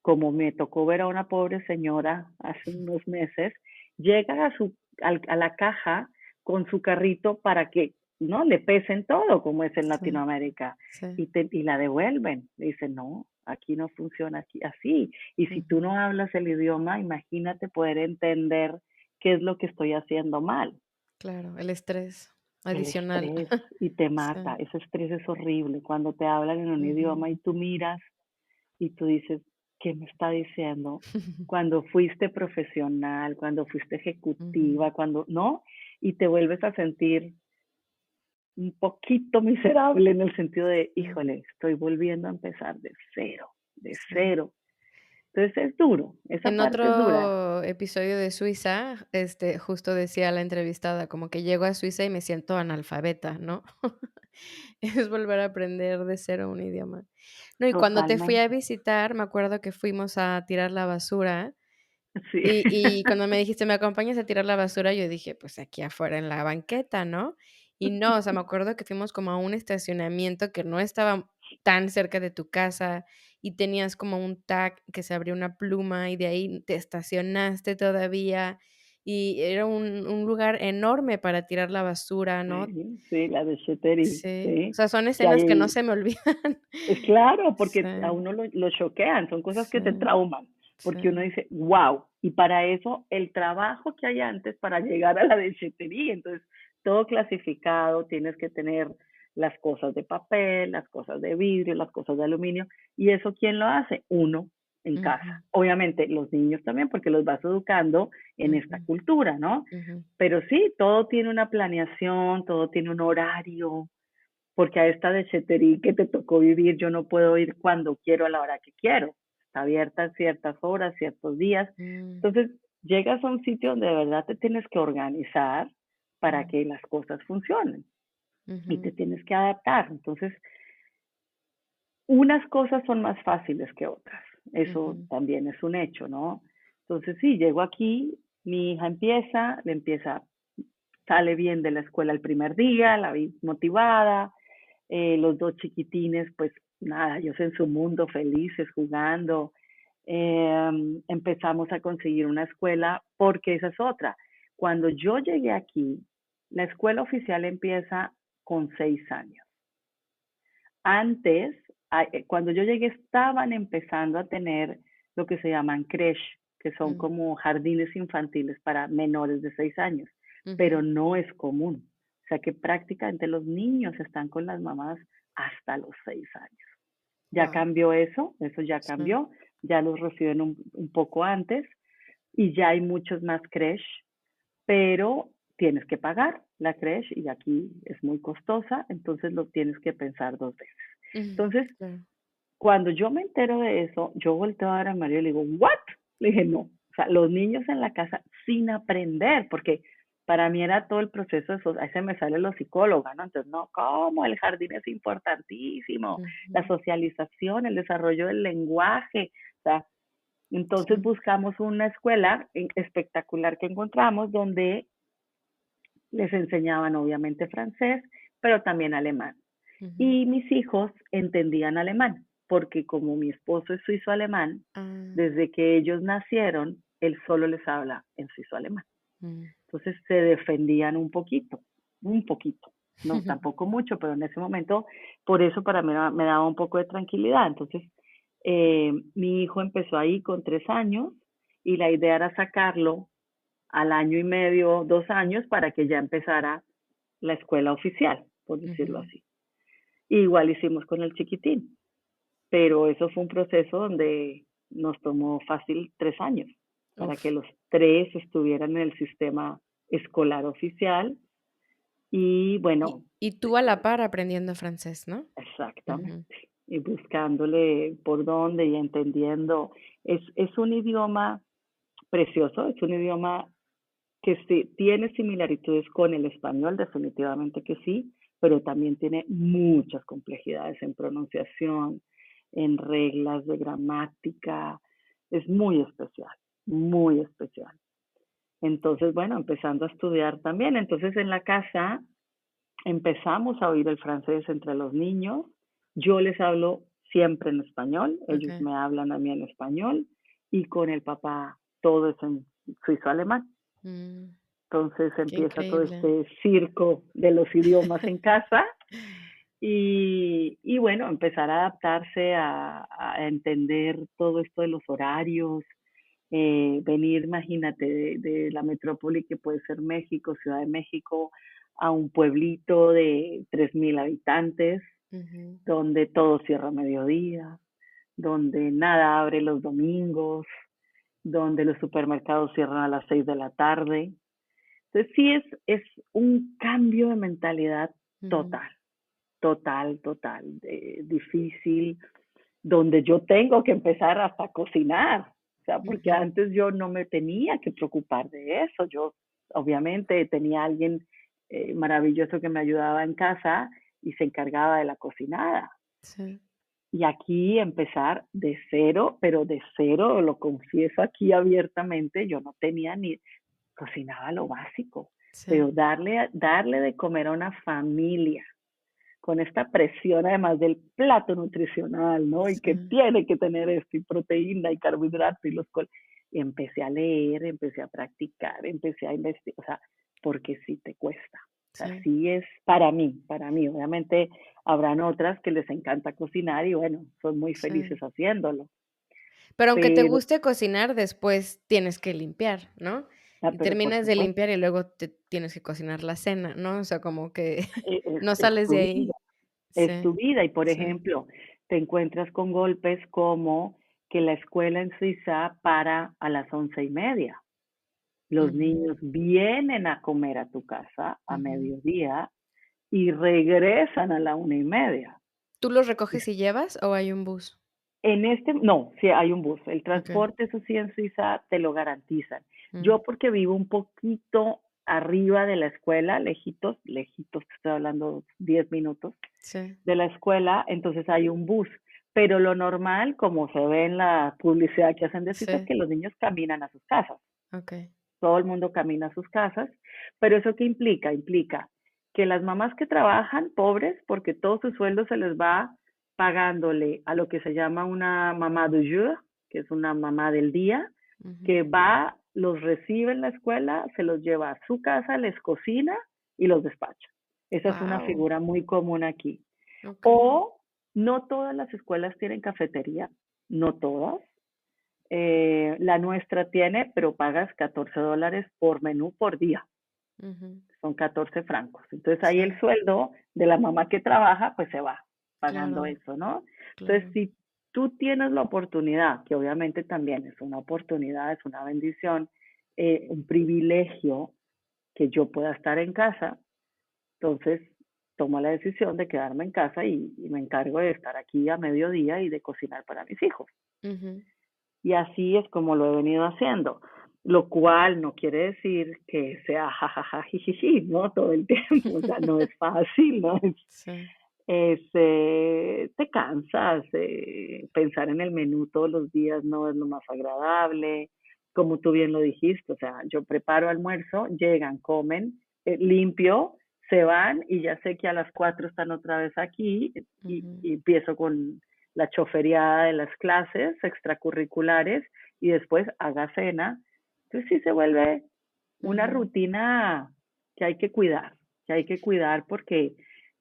como me tocó ver a una pobre señora hace unos meses, llega a la caja con su carrito para que no le pesen todo, como es en sí, Latinoamérica, sí, y la devuelven. Dicen, no, aquí no funciona aquí, así. Y si tú ujú, no hablas el idioma, imagínate poder entender qué es lo que estoy haciendo mal. claro, el estrés El adicional. estrés y te Sí, mata, ese estrés es horrible cuando te hablan en un ujú, idioma y tú miras y tú dices, ¿qué me está diciendo? Cuando fuiste profesional, cuando fuiste ujú, ejecutiva, cuando, ¿no? Y te vuelves a sentir un poquito miserable en el sentido de, sí, híjole, estoy volviendo a empezar de cero, de sí. cero. Entonces es duro, esa En parte es dura. otro episodio de Suiza, justo decía la entrevistada, como que llego a Suiza y me siento analfabeta, ¿no? Es volver a aprender de cero un idioma. No, y cuando te fui a Totalmente. visitar, me acuerdo que fuimos a tirar la basura, Sí. y cuando me dijiste: "¿Me acompañas a tirar la basura?", yo dije: "Pues aquí afuera en la banqueta", ¿no? Y no, o sea, me acuerdo que fuimos como a un estacionamiento que no estaba tan cerca de tu casa, y tenías como un tag que se abría una pluma, y de ahí te estacionaste todavía, y era un lugar enorme para tirar la basura, ¿no? Sí, sí, la de Sheteri, Sí, o sí. sea, son Que escenas que no hay, se me olvidan. es claro, porque a Sí, uno lo choquean, son cosas que te sí, trauman, porque uno sí. dice, wow, y para eso el trabajo que hay antes para llegar a la dechetería, entonces todo clasificado, tienes que tener las cosas de papel, las cosas de vidrio, las cosas de aluminio, y eso ¿quién lo hace? Uno en casa. Ujú, Obviamente los niños también, porque los vas educando en esta ujú, cultura, ¿no? ujú. Pero sí, todo tiene una planeación, todo tiene un horario, porque a esta dechetería que te tocó vivir yo no puedo ir cuando quiero a la hora que quiero. Está abierta a ciertas horas, ciertos días. Mm, Entonces, llegas a un sitio donde de verdad te tienes que organizar para mm, que las cosas funcionen y te ujú, tienes que adaptar. Entonces, unas cosas son más fáciles que otras. Eso ujú, también es un hecho, ¿no? Entonces, sí, llego aquí, mi hija empieza, le empieza, sale bien de la escuela el primer día, la vi motivada, los dos chiquitines, pues nada, ellos en su mundo felices jugando. Empezamos a conseguir una escuela porque esa es otra. Cuando yo llegué aquí, la escuela oficial empieza con 6 años. Antes, cuando yo llegué, estaban empezando a tener lo que se llaman creche, que son Mm, como jardines infantiles para menores de 6 años, pero ujú. no es común. O sea que prácticamente los niños están con las mamás hasta los 6 años. Ya Guau, cambió eso ya sí. cambió, ya los reciben un poco antes y ya hay muchos más creche, pero tienes que pagar la creche y aquí es muy costosa, entonces lo tienes que pensar 2 veces. Ujú, Entonces, claro. cuando yo me entero de eso, yo volteo a ver a Mario y le digo, ¿what? Le dije, no. O sea, los niños en la casa sin aprender, porque para mí era todo el proceso de eso, ahí se me sale lo psicóloga, ¿no? Entonces, no, ¿cómo? El jardín es importantísimo, la Ujú, socialización, el desarrollo del lenguaje, o sea, entonces sí. buscamos una escuela espectacular que encontramos donde les enseñaban obviamente francés, pero también alemán. Ujú. Y mis hijos entendían alemán, porque como mi esposo es suizo-alemán, Ah, desde que ellos nacieron, él solo les habla en suizo-alemán. mm. Entonces se defendían un poquito, no tampoco mucho, pero en ese momento, por eso para mí me daba un poco de tranquilidad. Entonces, mi hijo empezó ahí con 3 años y la idea era sacarlo al año y medio, 2 años, para que ya empezara la escuela oficial, por decirlo Ujú. así. Igual hicimos con el chiquitín, pero eso fue un proceso donde nos tomó fácil 3 años para que Uf. los tres estuvieran en el sistema escolar oficial y Y bueno, y tú a la par aprendiendo francés, ¿no? Ujú. exactamente, y buscándole por dónde y entendiendo. Es un idioma precioso, es un idioma que sí, tiene similitudes con el español, definitivamente que sí, pero también tiene muchas complejidades en pronunciación, en reglas de gramática. Es muy especial, muy especial. Entonces, bueno, empezando a estudiar también. Entonces, en la casa empezamos a oír el francés entre los niños. Yo les hablo siempre en español, ellos Okey. me hablan a mí en español y con el papá todo es en suizo-alemán. Mm, Entonces qué empieza todo increíble. este circo de los idiomas en casa y bueno, empezar a adaptarse a entender todo esto de los horarios, venir, imagínate, de la metrópoli que puede ser México, Ciudad de México, a un pueblito de 3,000 habitantes, Ujú. donde todo cierra a mediodía, donde nada abre los domingos, donde los supermercados cierran a las 6 de la tarde. Entonces sí es un cambio de mentalidad Ujú. total, total, total, difícil, donde yo tengo que empezar hasta a cocinar, o sea, porque Ujú. antes yo no me tenía que preocupar de eso, yo obviamente tenía alguien maravilloso que me ayudaba en casa y se encargaba de la cocinada. Sí, Y aquí empezar de cero, pero de cero, lo confieso aquí abiertamente, yo no tenía ni, cocinaba lo básico, sí. pero darle de comer a una familia con esta presión además del plato nutricional, ¿no? Y que Sí. tiene que tener esto y proteína y carbohidrato y empecé a leer, empecé a practicar, empecé a investigar, o sea, porque sí te cuesta. O sea, Sí. sí es para mí, obviamente habrán otras que les encanta cocinar y bueno, son muy Sí. felices haciéndolo, Pero aunque te pero, guste cocinar, después tienes que limpiar, ¿no? Y pero por terminas de supuesto, limpiar y luego te tienes que cocinar la cena, ¿no? O sea, como que no es sales de tu vida. ahí. Es tu Sí, vida y, por sí. ejemplo, te encuentras con golpes como que la escuela en Suiza para a las 11:30. Los Ujú, niños vienen a comer a tu casa a ujú. mediodía y regresan a la 1:30. ¿Tú los recoges y llevas o hay un bus? No, sí hay un bus. El Okey. transporte, eso sí, en Suiza te lo garantizan. Mm, Yo porque vivo un poquito arriba de la escuela, lejitos, lejitos, te estoy hablando 10 minutos, sí. de la escuela, entonces hay un bus. Pero lo normal, como se ve en la publicidad que hacen de Suiza, es Sí, que los niños caminan a sus casas. okey. Todo el mundo camina a sus casas. Pero ¿eso qué implica? Implica que las mamás que trabajan, pobres, porque todo su sueldo se les va pagándole a lo que se llama una mamá du jour, que es una mamá del día, Ujú. que va los recibe en la escuela, se los lleva a su casa, les cocina y los despacha. Esa es una Guau, figura muy común aquí. okey. O no todas las escuelas tienen cafetería, no todas. La nuestra tiene, pero pagas $14 por menú por día, Ujú. son 14 francos. Entonces ahí el Sí, sueldo de la mamá que trabaja, pues se va pagando claro, eso, ¿no? Entonces, claro. si tú tienes la oportunidad, que obviamente también es una oportunidad, es una bendición, un privilegio que yo pueda estar en casa, entonces tomo la decisión de quedarme en casa y me encargo de estar aquí a mediodía y de cocinar para mis hijos. Ujú. Y así es como lo he venido haciendo, lo cual no quiere decir que sea jajaja, jijiji, ¿no? Todo el tiempo, o sea, no es fácil, ¿no? Sí, Te cansas, pensar en el menú todos los días no es lo más agradable, como tú bien lo dijiste, o sea, yo preparo almuerzo, llegan, comen, limpio, se van y ya sé que a las 4 están otra vez aquí ujú, y empiezo con la choferiada de las clases extracurriculares y después haga cena. Entonces sí se vuelve una ujú. rutina que hay que hay que cuidar porque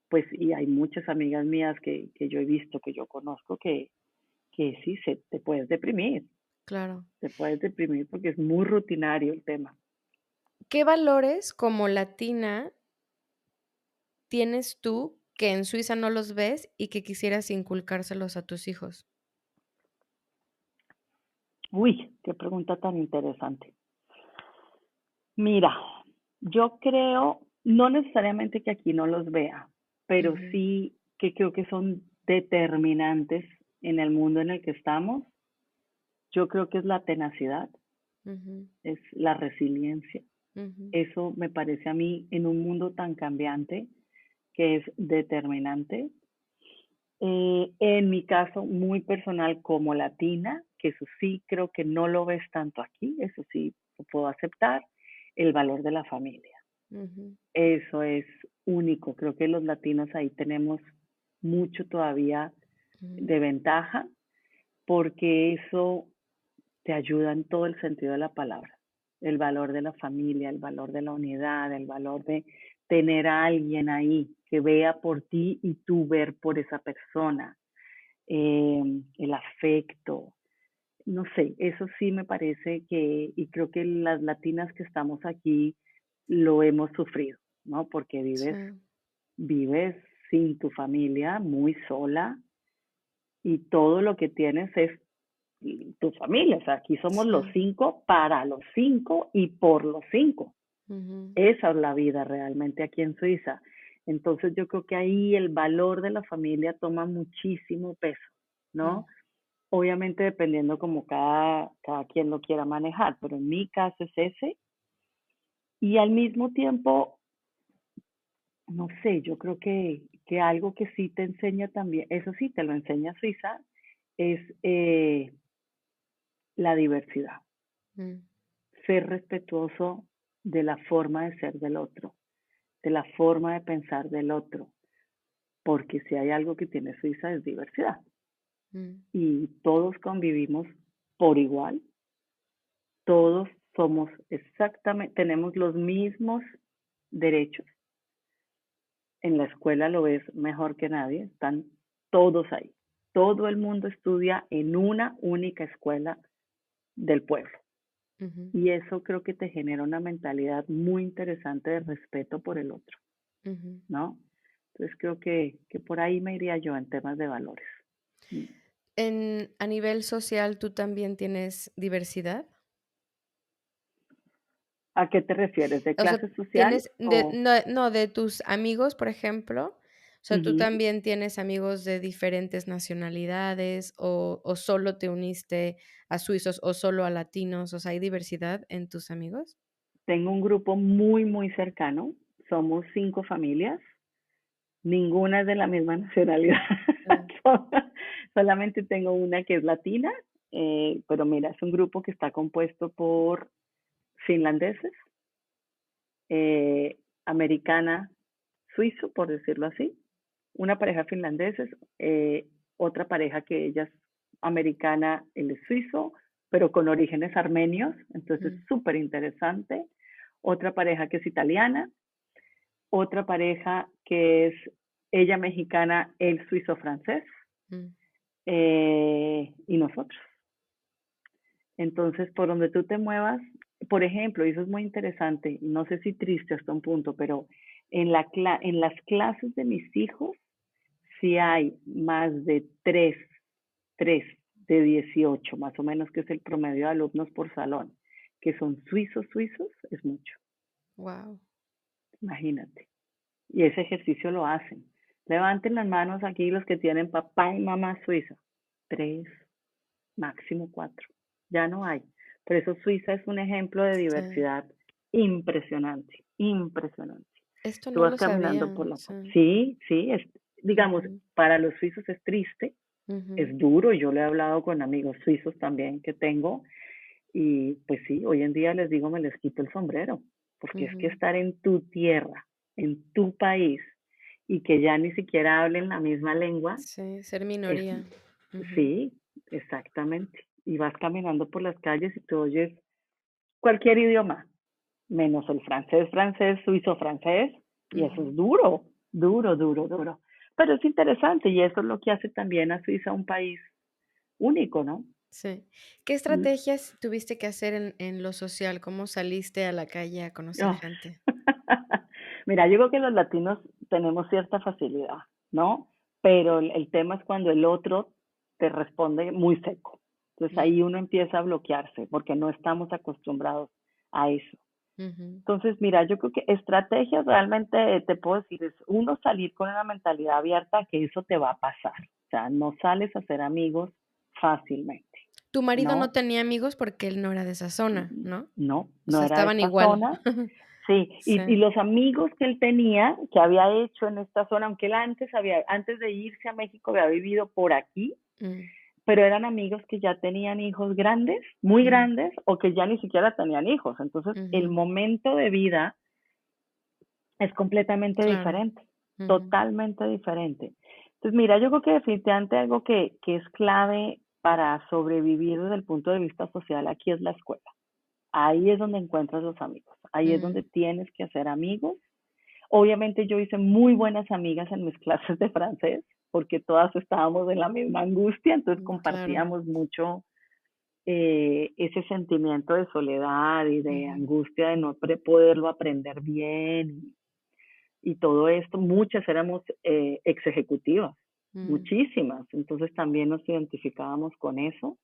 pues, y hay muchas amigas mías que yo he visto, que yo conozco, que sí, Claro. te puedes deprimir porque es muy rutinario el tema. ¿Qué valores como latina tienes tú que en Suiza no los ves y que quisieras inculcárselos a tus hijos? Uy, qué pregunta tan interesante. Mira, yo creo, no necesariamente que aquí no los vea, pero Ujú, sí que creo que son determinantes en el mundo en el que estamos. Yo creo que es la tenacidad, ujú, es la resiliencia. ujú, Eso me parece a mí en un mundo tan cambiante que es determinante. En mi caso, muy personal como latina, que eso sí creo que no lo ves tanto aquí, eso sí lo puedo aceptar, el valor de la familia. ujú, Eso es único. Creo que los latinos ahí tenemos mucho todavía ujú. de ventaja porque eso te ayuda en todo el sentido de la palabra. El valor de la familia, el valor de la unidad, el valor de tener a alguien ahí que vea por ti y tú ver por esa persona, el afecto, no sé, eso sí me parece que, y creo que las latinas que estamos aquí lo hemos sufrido, ¿no? Porque Sí, vives sin tu familia, muy sola, y todo lo que tienes es tu familia. O sea, aquí somos los sí, 5 para los 5 y por los 5. ujú, Esa es la vida realmente aquí en Suiza. Entonces yo creo que ahí el valor de la familia toma muchísimo peso, mm, ¿no? Obviamente dependiendo como cada quien lo quiera manejar, pero en mi caso es ese. Y al mismo tiempo, no sé, yo creo que algo que sí te enseña también, eso sí te lo enseña Suiza, es la diversidad. mm, Ser respetuoso de la forma de ser del otro, de la forma de pensar del otro, porque si hay algo que tiene Suiza es diversidad mm, y todos convivimos por igual, todos somos exactamente, tenemos los mismos derechos. En la escuela lo ves mejor que nadie, están todos ahí. Todo el mundo estudia en una única escuela del pueblo. ujú, Y eso creo que te genera una mentalidad muy interesante de respeto por el otro, ujú. ¿no? Entonces creo que por ahí me iría yo en temas de valores. Mm. A nivel social, ¿tú también tienes diversidad? ¿A qué te refieres? ¿De O sea, clase social tienes o? de tus amigos, por ejemplo, o sea, ¿tú Ujú. también tienes amigos de diferentes nacionalidades o solo te uniste a suizos o solo a latinos? O sea, ¿hay diversidad en tus amigos? Tengo un grupo muy, muy cercano. Somos 5 familias. Ninguna es de la misma nacionalidad. Mm, Solamente tengo una que es latina, pero mira, es un grupo que está compuesto por finlandeses, americana, suizo, por decirlo así, una pareja finlandeses, otra pareja que ella es americana, él es suizo, pero con orígenes armenios, entonces mm, súper interesante. Otra pareja que es italiana, otra pareja que es ella mexicana, él suizo-francés, mm, y nosotros. Entonces, por donde tú te muevas, por ejemplo, y eso es muy interesante, y no sé si triste hasta un punto, pero en las clases de mis hijos, si hay más de tres de 18 más o menos, que es el promedio de alumnos por salón, que son suizos, es mucho, wow. imagínate. Y ese ejercicio lo hacen. Levanten las manos aquí los que tienen papá y mamá suiza. Tres, máximo cuatro. Ya no hay. Por eso Suiza es un ejemplo de Sí. diversidad impresionante, impresionante. Esto Tú no vas lo caminando sabía. por la... Sí. Sí, sí, digamos, Ujú, para los suizos es triste, ujú, es duro. Yo le he hablado con amigos suizos también que tengo y pues sí, hoy en día les digo, me les quito el sombrero, porque es que ujú. estar en tu tierra, en tu país y que ya ni siquiera hablen la misma lengua, Sí, ser es, minoría. Ujú, sí, exactamente. Y vas caminando por las calles y tú oyes cualquier idioma, menos el francés, suizo francés, y eso ujú. es duro, duro, duro, duro. Pero es interesante y eso es lo que hace también a Suiza un país único, ¿no? Sí. ¿Qué Mm. estrategias tuviste que hacer en lo social? ¿Cómo saliste a la calle a conocer Oh. gente? Mira, yo creo que los latinos tenemos cierta facilidad, ¿no? Pero el tema es cuando el otro te responde muy seco. Entonces Mm, ahí uno empieza a bloquearse porque no estamos acostumbrados a eso. ujú, Entonces, mira, yo creo que estrategias realmente te puedo decir es uno salir con una mentalidad abierta que eso te va a pasar. O sea, no sales a ser amigos fácilmente, tu marido no ¿no? tenía amigos porque él no era de esa zona, ¿no? No, O no sea, era de estaban esta igual. zona. Sí, y Sí. los amigos que él tenía, que había hecho en esta zona, aunque él antes de irse a México había vivido por aquí, Mm, pero eran amigos que ya tenían hijos grandes, muy mm, grandes, o que ya ni siquiera tenían hijos. Entonces, el ujú, momento de vida es completamente claro. diferente, Ujú, totalmente diferente. Entonces, mira, yo creo que definitivamente algo que es clave para sobrevivir desde el punto de vista social aquí es la escuela. Ahí es donde encuentras los amigos, ahí es mm, donde tienes que hacer amigos. Obviamente yo hice muy buenas amigas en mis clases de francés, porque todas estábamos en la misma angustia, entonces claro. compartíamos mucho ese sentimiento de soledad y de Ujú, angustia de no poderlo aprender bien y todo esto. Muchas éramos ex ejecutivas, mm, muchísimas, entonces también nos identificábamos con eso.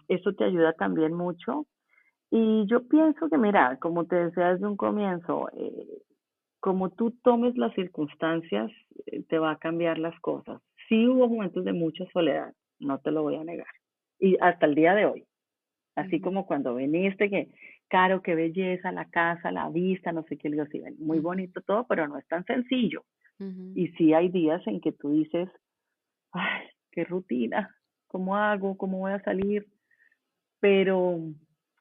Eso te ayuda también mucho. Y yo pienso que, mira, como te decía desde un comienzo, como tú tomes las circunstancias, te va a cambiar las cosas. Sí hubo momentos de mucha soledad, no te lo voy a negar. Y hasta el día de hoy, así ujú, como cuando viniste, que, Caro, qué belleza, la casa, la vista, no sé qué, le digo, sí, ven, muy ujú, bonito todo, pero no es tan sencillo. ujú, Y sí hay días en que tú dices, ay, qué rutina, ¿cómo hago? ¿Cómo voy a salir? Pero,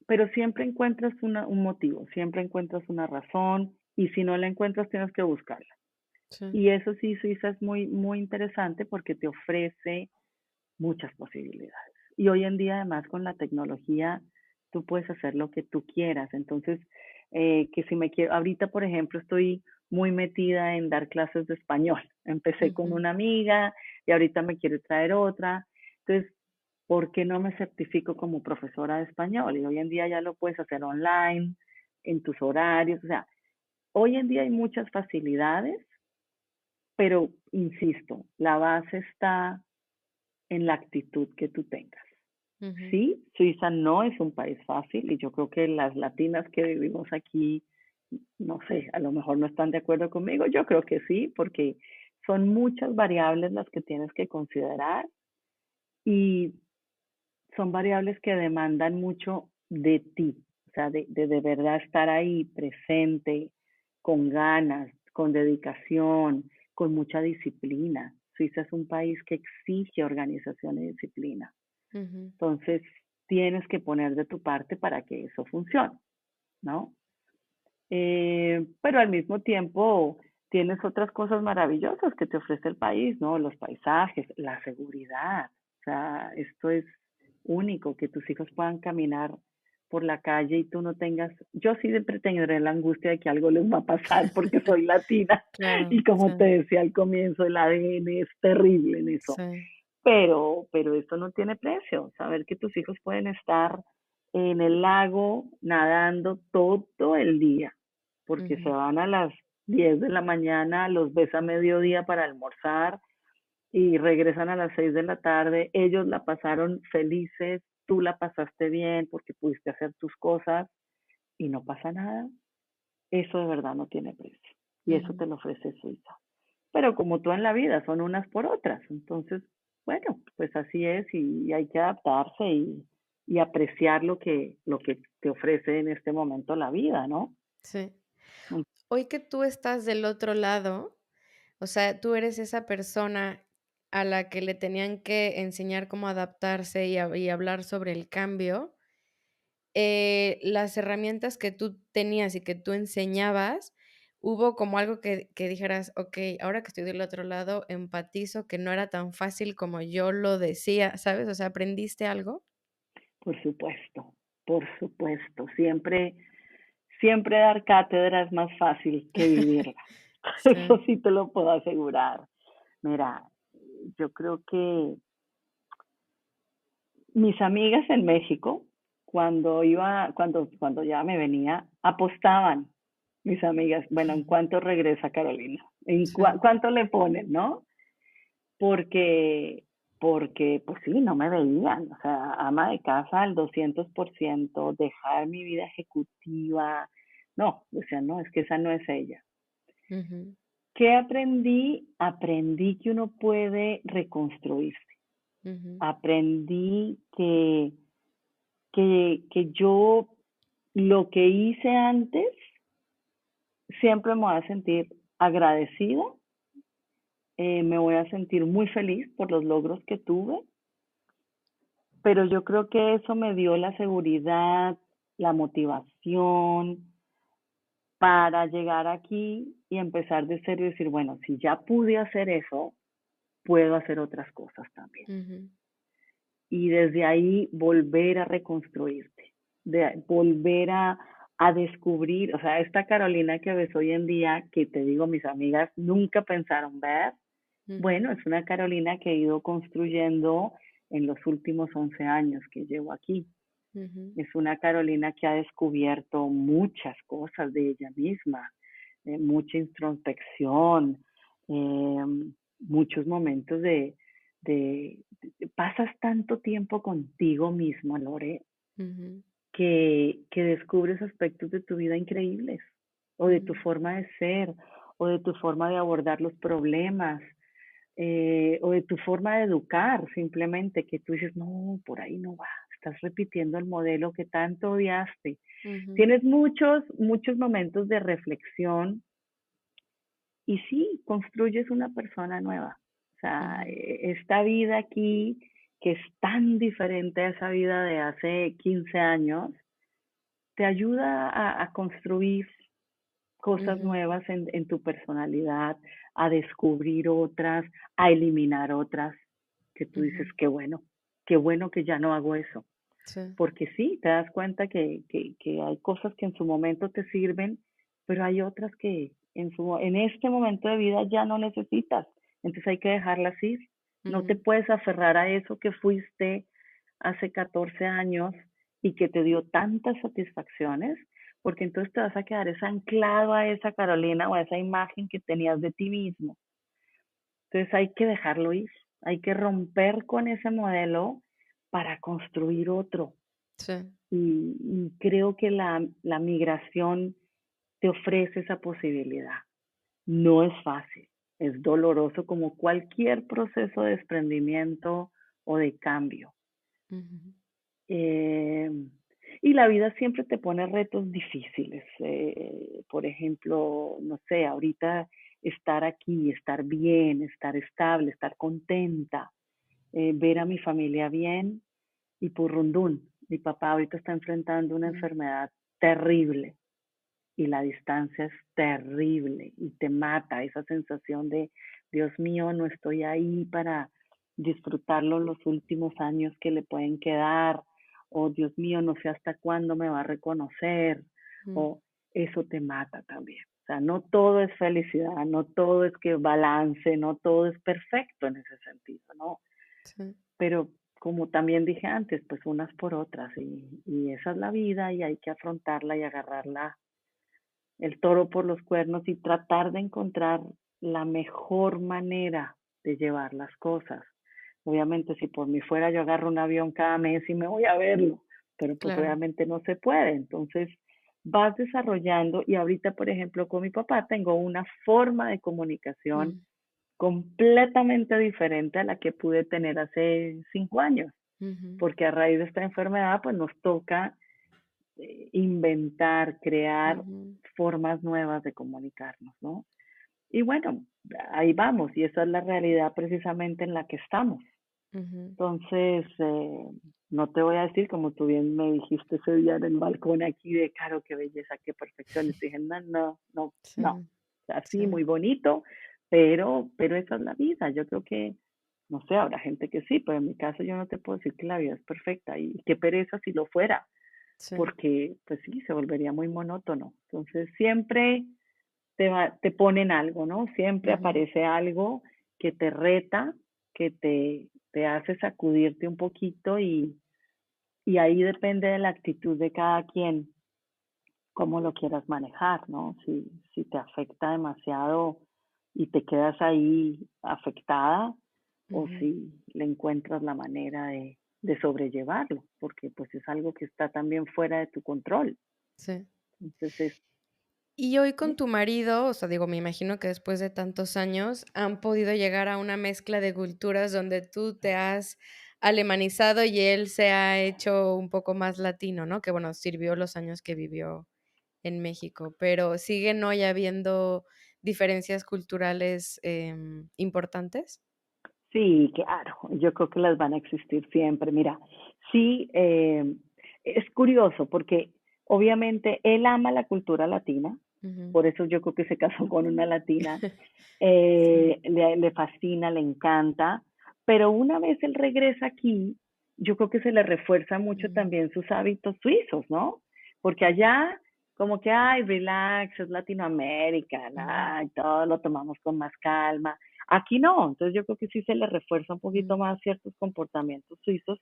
pero siempre encuentras un motivo, siempre encuentras una razón y si no la encuentras tienes que buscarla. sí. Y eso sí, Suiza es muy, muy interesante porque te ofrece muchas posibilidades. Y hoy en día además con la tecnología tú puedes hacer lo que tú quieras. Entonces, que si me quiero, ahorita por ejemplo estoy muy metida en dar clases de español. Empecé con Ujú, una amiga y ahorita me quiero traer otra. Entonces, ¿por qué no me certifico como profesora de español? Y hoy en día ya lo puedes hacer online, en tus horarios. O sea, hoy en día hay muchas facilidades, pero insisto, la base está en la actitud que tú tengas. ujú, Sí, Suiza no es un país fácil y yo creo que las latinas que vivimos aquí, no sé, a lo mejor no están de acuerdo conmigo, yo creo que sí, porque son muchas variables las que tienes que considerar y son variables que demandan mucho de ti, o sea, de verdad estar ahí presente, con ganas, con dedicación, con mucha disciplina. Suiza es un país que exige organización y disciplina. ujú. Entonces, tienes que poner de tu parte para que eso funcione, ¿no? Pero al mismo tiempo tienes otras cosas maravillosas que te ofrece el país, ¿no? Los paisajes, la seguridad. O sea, esto es único, que tus hijos puedan caminar por la calle y tú no tengas, yo sí siempre tendré la angustia de que algo les va a pasar porque soy latina Claro, y como te sí, decía al comienzo, el ADN es terrible en eso, sí. pero esto no tiene precio, saber que tus hijos pueden estar en el lago nadando todo el día, porque se Ujú, van a las 10 de la mañana, los ves a mediodía para almorzar y regresan a las 6 de la tarde, ellos la pasaron felices, tú la pasaste bien porque pudiste hacer tus cosas y no pasa nada. Eso de verdad no tiene precio y eso ujú. te lo ofrece Suiza. Pero como tú en la vida, son unas por otras. Entonces, bueno, pues así es y hay que adaptarse y apreciar lo que te ofrece en este momento la vida, ¿no? Sí. Mm. Hoy que tú estás del otro lado, o sea, tú eres esa persona a la que le tenían que enseñar cómo adaptarse y hablar sobre el cambio, las herramientas que tú tenías y que tú enseñabas, ¿hubo como algo que dijeras: "Okey, ahora que estoy del otro lado, empatizo que no era tan fácil como yo lo decía", ¿sabes? O sea, ¿aprendiste algo? Por supuesto. Siempre dar cátedra es más fácil que vivirla. Eso Sí. sí te lo puedo asegurar. Mira, yo creo que mis amigas en México, cuando ya me venía, apostaban mis amigas, bueno, ¿en cuánto regresa Carolina? Sí. ¿Cuánto le ponen, no? Porque, porque, pues sí, no me veían, o sea, ama de casa al 200%, dejar mi vida ejecutiva, no, decían, no, es que esa no es ella. Ujú, ¿Qué aprendí? Aprendí que uno puede reconstruirse. ujú, Aprendí que yo lo que hice antes siempre me voy a sentir agradecida, me voy a sentir muy feliz por los logros que tuve, pero yo creo que eso me dio la seguridad, la motivación para llegar aquí y empezar de cero y decir, bueno, si ya pude hacer eso, puedo hacer otras cosas también. ujú, Y desde ahí volver a reconstruirte, de volver a descubrir, o sea, esta Carolina que ves hoy en día, que te digo, mis amigas nunca pensaron ver, ujú, bueno, es una Carolina que he ido construyendo en los últimos 11 años que llevo aquí. ujú, Es una Carolina que ha descubierto muchas cosas de ella misma, mucha introspección, eh, muchos momentos pasas tanto tiempo contigo mismo, Lore, ujú, que descubres aspectos de tu vida increíbles, o de tu ujú, forma de ser, o de tu forma de abordar los problemas, o de tu forma de educar, simplemente que tú dices, no, por ahí no va, estás repitiendo el modelo que tanto odiaste. ujú, Tienes muchos momentos de reflexión y sí, construyes una persona nueva. O sea, ujú, esta vida aquí, que es tan diferente a esa vida de hace 15 años, te ayuda a construir cosas ujú, nuevas en tu personalidad, a descubrir otras, a eliminar otras, que tú dices, ujú. qué bueno que ya no hago eso. Sí. Porque sí, te das cuenta que hay cosas que en su momento te sirven, pero hay otras que en este momento de vida ya no necesitas. Entonces hay que dejarlas ir. No te Ujú, puedes aferrar a eso que fuiste hace 14 años y que te dio tantas satisfacciones, porque entonces te vas a quedar es anclado a esa Carolina o a esa imagen que tenías de ti mismo. Entonces hay que dejarlo ir, hay que romper con ese modelo para construir otro. sí. Y creo que la migración te ofrece esa posibilidad. No es fácil, es doloroso como cualquier proceso de desprendimiento o de cambio. Ujú, Eh, y la vida siempre te pone retos difíciles. Por ejemplo, no sé, ahorita estar aquí, estar bien, estar estable, estar contenta, ver a mi familia bien y purrundún. Mi papá ahorita está enfrentando una mm, enfermedad terrible y la distancia es terrible y te mata esa sensación de, Dios mío, no estoy ahí disfrutarlo los últimos años que le pueden quedar, o Dios mío, no sé hasta cuándo me va a reconocer, Mm, o eso te mata también. O sea, no todo es felicidad, no todo es que balance, no todo es perfecto en ese sentido, ¿no? sí. Pero como también dije antes, pues unas por otras, y esa es la vida y hay que afrontarla y agarrarla el toro por los cuernos y tratar de encontrar la mejor manera de llevar las cosas. Obviamente, si por mí fuera, yo agarro un avión cada mes y me voy a verlo, pero pues Claro. obviamente no se puede. Entonces, vas desarrollando y ahorita, por ejemplo, con mi papá tengo una forma de comunicación Mm, completamente diferente a la que pude tener hace 5 años, ujú, porque a raíz de esta enfermedad, pues nos toca inventar, crear ujú, formas nuevas de comunicarnos, ¿no? Y bueno, ahí vamos, y esa es la realidad precisamente en la que estamos. ujú. Entonces, no te voy a decir, como tú bien me dijiste ese día en el balcón aquí, de Caro, qué belleza, qué perfección. Les dije, no, no, no, no. Sí, Así, sí. muy bonito, pero esa es la vida. Yo creo que, no sé, habrá gente que sí, pero en mi caso yo no te puedo decir que la vida es perfecta y qué pereza si lo fuera, Sí. porque pues sí, se volvería muy monótono. Entonces, siempre te ponen algo, ¿no? Siempre Ujú, aparece algo que te reta, que te hace sacudirte un poquito y ahí depende de la actitud de cada quien, cómo lo quieras manejar, ¿no? Si te afecta demasiado y te quedas ahí afectada o ujú. si le encuentras la manera de sobrellevarlo, porque pues es algo que está también fuera de tu control. Sí. Entonces, Y hoy con ¿eh? tu marido, o sea, digo, me imagino que después de tantos años han podido llegar a una mezcla de culturas donde tú te has alemanizado y él se ha hecho un poco más latino, ¿no? Que bueno, sirvió los años que vivió en México, pero ¿siguen hoy habiendo diferencias culturales, importantes? Sí, claro, yo creo que las van a existir siempre. Mira, sí, es curioso porque obviamente él ama la cultura latina, Ujú. por eso yo creo que se casó con una latina, Sí. le fascina, le encanta, pero una vez él regresa aquí, yo creo que se le refuerza mucho Mm, también sus hábitos suizos, ¿no? Porque allá como que, ay, relax, es Latinoamérica, ujú, ay, todo lo tomamos con más calma. Aquí no, entonces yo creo que sí se le refuerza un poquito mm, más ciertos comportamientos suizos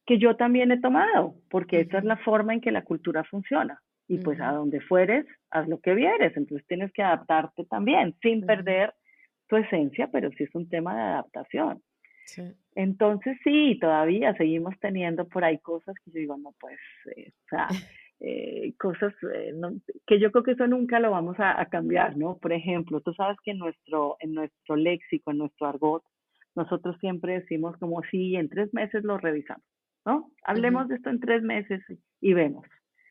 que yo también he tomado, porque esa es ujú, la forma en que la cultura funciona. Y pues a ujú, donde fueres, haz lo que vieres, entonces tienes que adaptarte también, sin ujú. perder tu esencia, pero sí es un tema de adaptación. Sí. Entonces sí, todavía seguimos teniendo por ahí cosas que yo digo, no, pues, o sea, cosas no, que yo creo que eso nunca lo vamos a cambiar, ¿no? Por ejemplo, tú sabes que en nuestro léxico, en nuestro argot, nosotros siempre decimos como si en 3 meses lo revisamos, ¿no? Ujú, Hablemos de esto en 3 meses y vemos.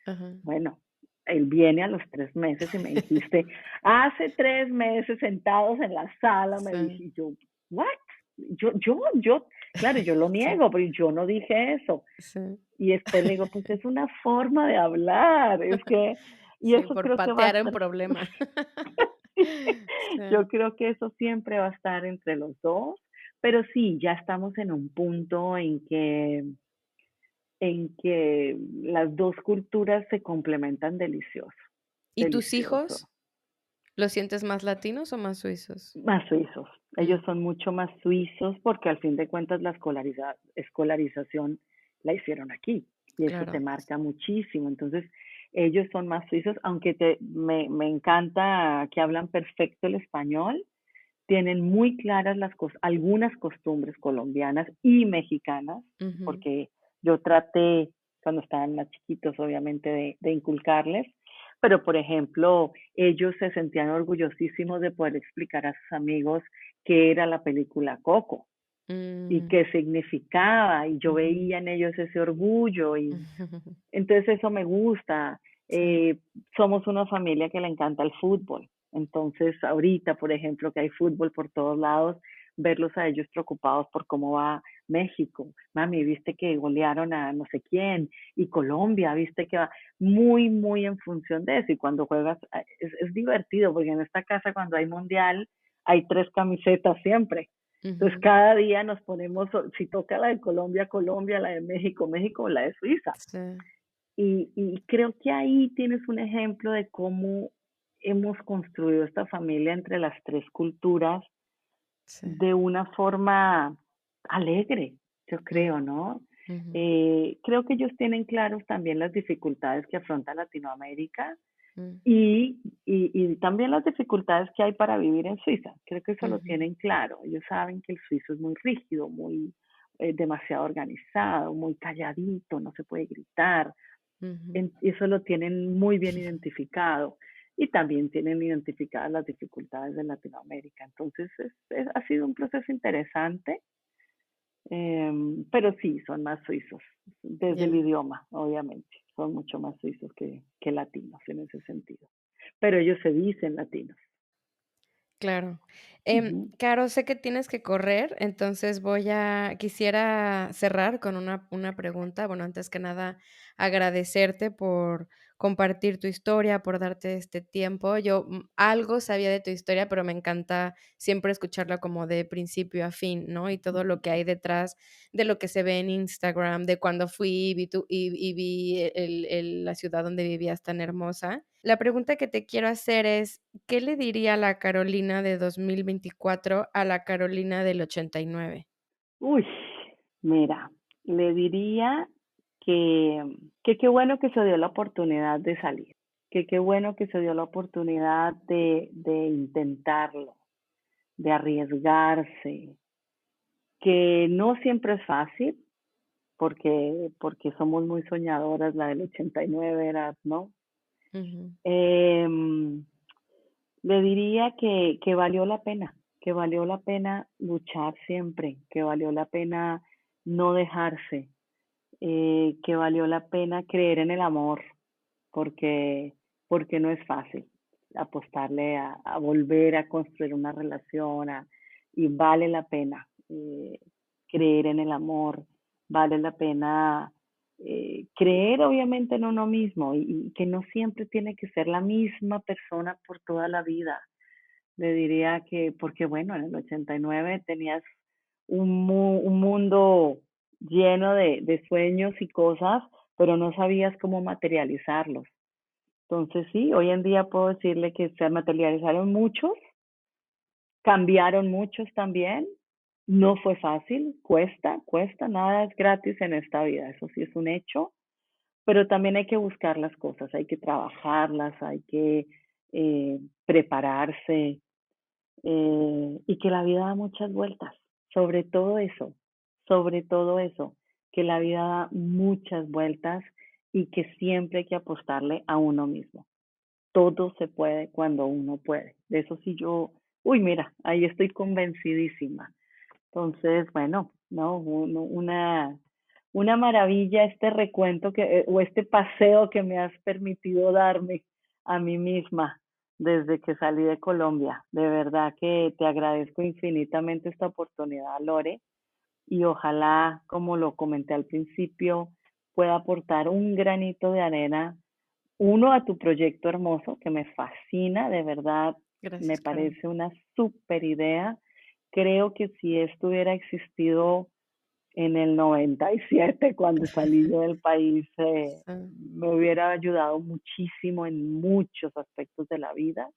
ajá. Bueno, él viene a los 3 meses y me dijiste, hace 3 meses sentados en la sala, me Sí. dije, y yo, ¿what? Yo, claro, yo lo Sí, niego, pero yo no dije eso. sí. Y después le digo, pues es una forma de hablar, es que, y Sí, eso por creo que va a patear un estar, problema. Sí. yo creo que eso siempre va a estar entre los dos, pero sí, ya estamos en un punto en que las dos culturas se complementan delicioso, ¿Y tus delicioso. hijos los sientes más latinos o más suizos? Más suizos. Ellos Mm, son mucho más suizos porque al fin de cuentas la escolarización la hicieron aquí y eso te claro. marca muchísimo. Entonces, ellos son más suizos, aunque me encanta que hablan perfecto el español, tienen muy claras algunas costumbres colombianas y mexicanas, Ujú, porque yo traté, cuando estaban más chiquitos, obviamente, de inculcarles, pero por ejemplo, ellos se sentían orgullosísimos de poder explicar a sus amigos qué era la película Coco y mm, qué significaba, y yo ujú. veía en ellos ese orgullo, y entonces eso me gusta. Sí, Eh, Somos una familia que le encanta el fútbol. Entonces ahorita, por ejemplo, que hay fútbol por todos lados, verlos a ellos preocupados por cómo va México. Mami, viste que golearon a no sé quién, y Colombia, viste que va muy, muy en función de eso. Y cuando juegas, es divertido, porque en esta casa cuando hay mundial hay 3 camisetas siempre. Entonces Ujú. cada día nos ponemos, si toca la de Colombia, Colombia, la de México, México, la de Suiza. Sí, Y creo que ahí tienes un ejemplo de cómo hemos construido esta familia entre las tres culturas sí. de una forma alegre, yo Mm, creo, ¿no? ujú, Creo que ellos tienen claros también las dificultades que afronta Latinoamérica mm, y también las dificultades que hay para vivir en Suiza. Creo que eso lo ujú, tienen claro. Ellos saben que el suizo es muy rígido, muy demasiado organizado, muy calladito, no se puede gritar. ujú. Eso lo tienen muy bien identificado y también tienen identificadas las dificultades de Latinoamérica. Entonces, ha sido un proceso interesante, pero sí, son más suizos, desde el Ya. idioma, obviamente, son mucho más suizos que latinos en ese sentido. Pero ellos se dicen latinos. Claro. Ujú. Caro, sé que tienes que correr, entonces quisiera cerrar con una pregunta. Bueno, antes que nada, agradecerte por compartir tu historia, por darte este tiempo. Yo, algo sabía de tu historia, pero me encanta siempre escucharla como de principio a fin, ¿no? Y todo lo que hay detrás de lo que se ve en Instagram, de cuando fui y vi la ciudad donde vivías tan hermosa. La pregunta que te quiero hacer es, ¿qué le diría la Carolina de 2024 a la Carolina del 89? Uy, mira, le diría que, que qué bueno que se dio la oportunidad de salir, que qué bueno que se dio la oportunidad de intentarlo, de arriesgarse, que no siempre es fácil, porque somos muy soñadoras, la del 89 era, ¿no? Ujú, Em, Le diría que valió la pena luchar siempre, que valió la pena no dejarse, que valió la pena creer en el amor, porque, porque no es fácil apostarle a volver a construir una relación y vale la pena creer en el amor, vale la pena creer obviamente en uno mismo y que no siempre tiene que ser la misma persona por toda la vida. Le diría que, porque bueno, en el 89 tenías un mundo lleno de sueños y cosas, pero no sabías cómo materializarlos. Entonces sí, hoy en día puedo decirle que se materializaron muchos, cambiaron muchos también. No fue fácil, cuesta, nada es gratis en esta vida, eso sí es un hecho, pero también hay que buscar las cosas, hay que trabajarlas, hay que prepararse, y que la vida da muchas vueltas, sobre sobre todo eso, que la vida da muchas vueltas y que siempre hay que apostarle a uno mismo. Todo se puede cuando uno puede. De eso sí yo, uy, mira, ahí estoy convencidísima. Entonces, bueno, no, una maravilla este recuento o este paseo que me has permitido darme a mí misma desde que salí de Colombia. De verdad que te agradezco infinitamente esta oportunidad, Lore, y ojalá, como lo comenté al principio, pueda aportar un granito de arena, uno a tu proyecto hermoso, que me fascina, de verdad, me gracias, Caro. parece una súper idea. Creo que si esto hubiera existido en el 97, cuando salí yo del país, Sí. me hubiera ayudado muchísimo en muchos aspectos de la vida.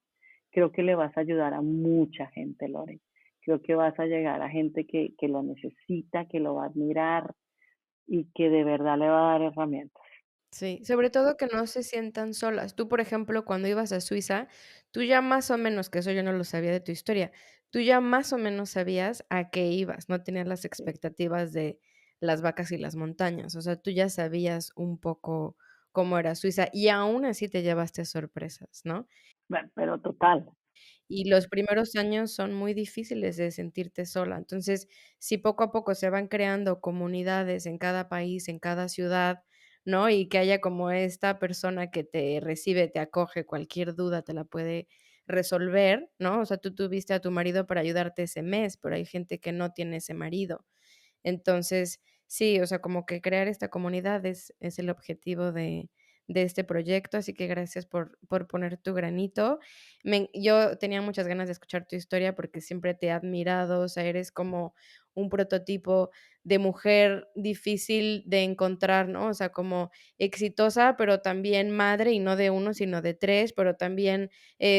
Creo que le vas a ayudar a mucha gente, Lore. Creo que vas a llegar a gente que lo necesita, que lo va a admirar y que de verdad le va a dar herramientas. Sí, sobre todo que no se sientan solas. Tú, por ejemplo, cuando ibas a Suiza, tú ya más o menos, que eso yo no lo sabía de tu historia, tú ya más o menos sabías a qué ibas, no tenías las Sí. expectativas de las vacas y las montañas, o sea, tú ya sabías un poco cómo era Suiza y aún así te llevaste sorpresas, ¿no? Bueno, pero total. Y los primeros años son muy difíciles de sentirte sola. Entonces, si poco a poco se van creando comunidades en cada país, en cada ciudad, ¿no? Y que haya como esta persona que te recibe, te acoge, cualquier duda te la puede resolver, ¿no? O sea, tú tuviste a tu marido para ayudarte ese mes, pero hay gente que no tiene ese marido. Entonces, sí, o sea, como que crear esta comunidad es el objetivo de este proyecto, así que gracias por poner tu granito. Yo tenía muchas ganas de escuchar tu historia porque siempre te he admirado, o sea, eres como un prototipo de mujer difícil de encontrar, ¿no? O sea, como exitosa, pero también madre, y no de uno, sino de tres, pero también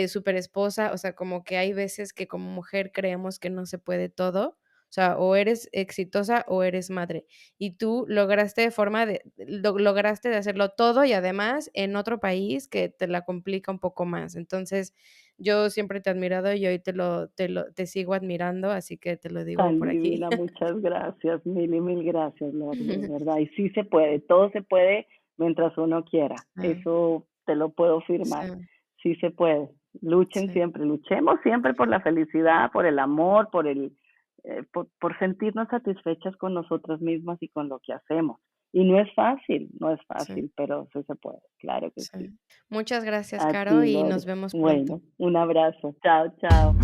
súper esposa, o sea, como que hay veces que como mujer creemos que no se puede todo, o sea, o eres exitosa o eres madre. Y tú lograste de forma de lograste de hacerlo todo y además en otro país que te la complica un poco más. Entonces, yo siempre te he admirado y hoy te sigo admirando, así que te lo digo Tan por aquí. divina, muchas gracias, mil y mil gracias, Lore, de verdad. Y sí se puede, todo se puede mientras uno quiera. Sí, Eso te lo puedo firmar. sí, Sí se puede. Luchen sí, siempre, luchemos siempre por la felicidad, por el amor, por sentirnos satisfechas con nosotras mismas y con lo que hacemos. Y no es fácil, no es sí, fácil, pero sí se puede, claro que sí. sí. Muchas gracias, A Caro, ti, y Lore. nos vemos pronto. Bueno, un abrazo. Chao, chao.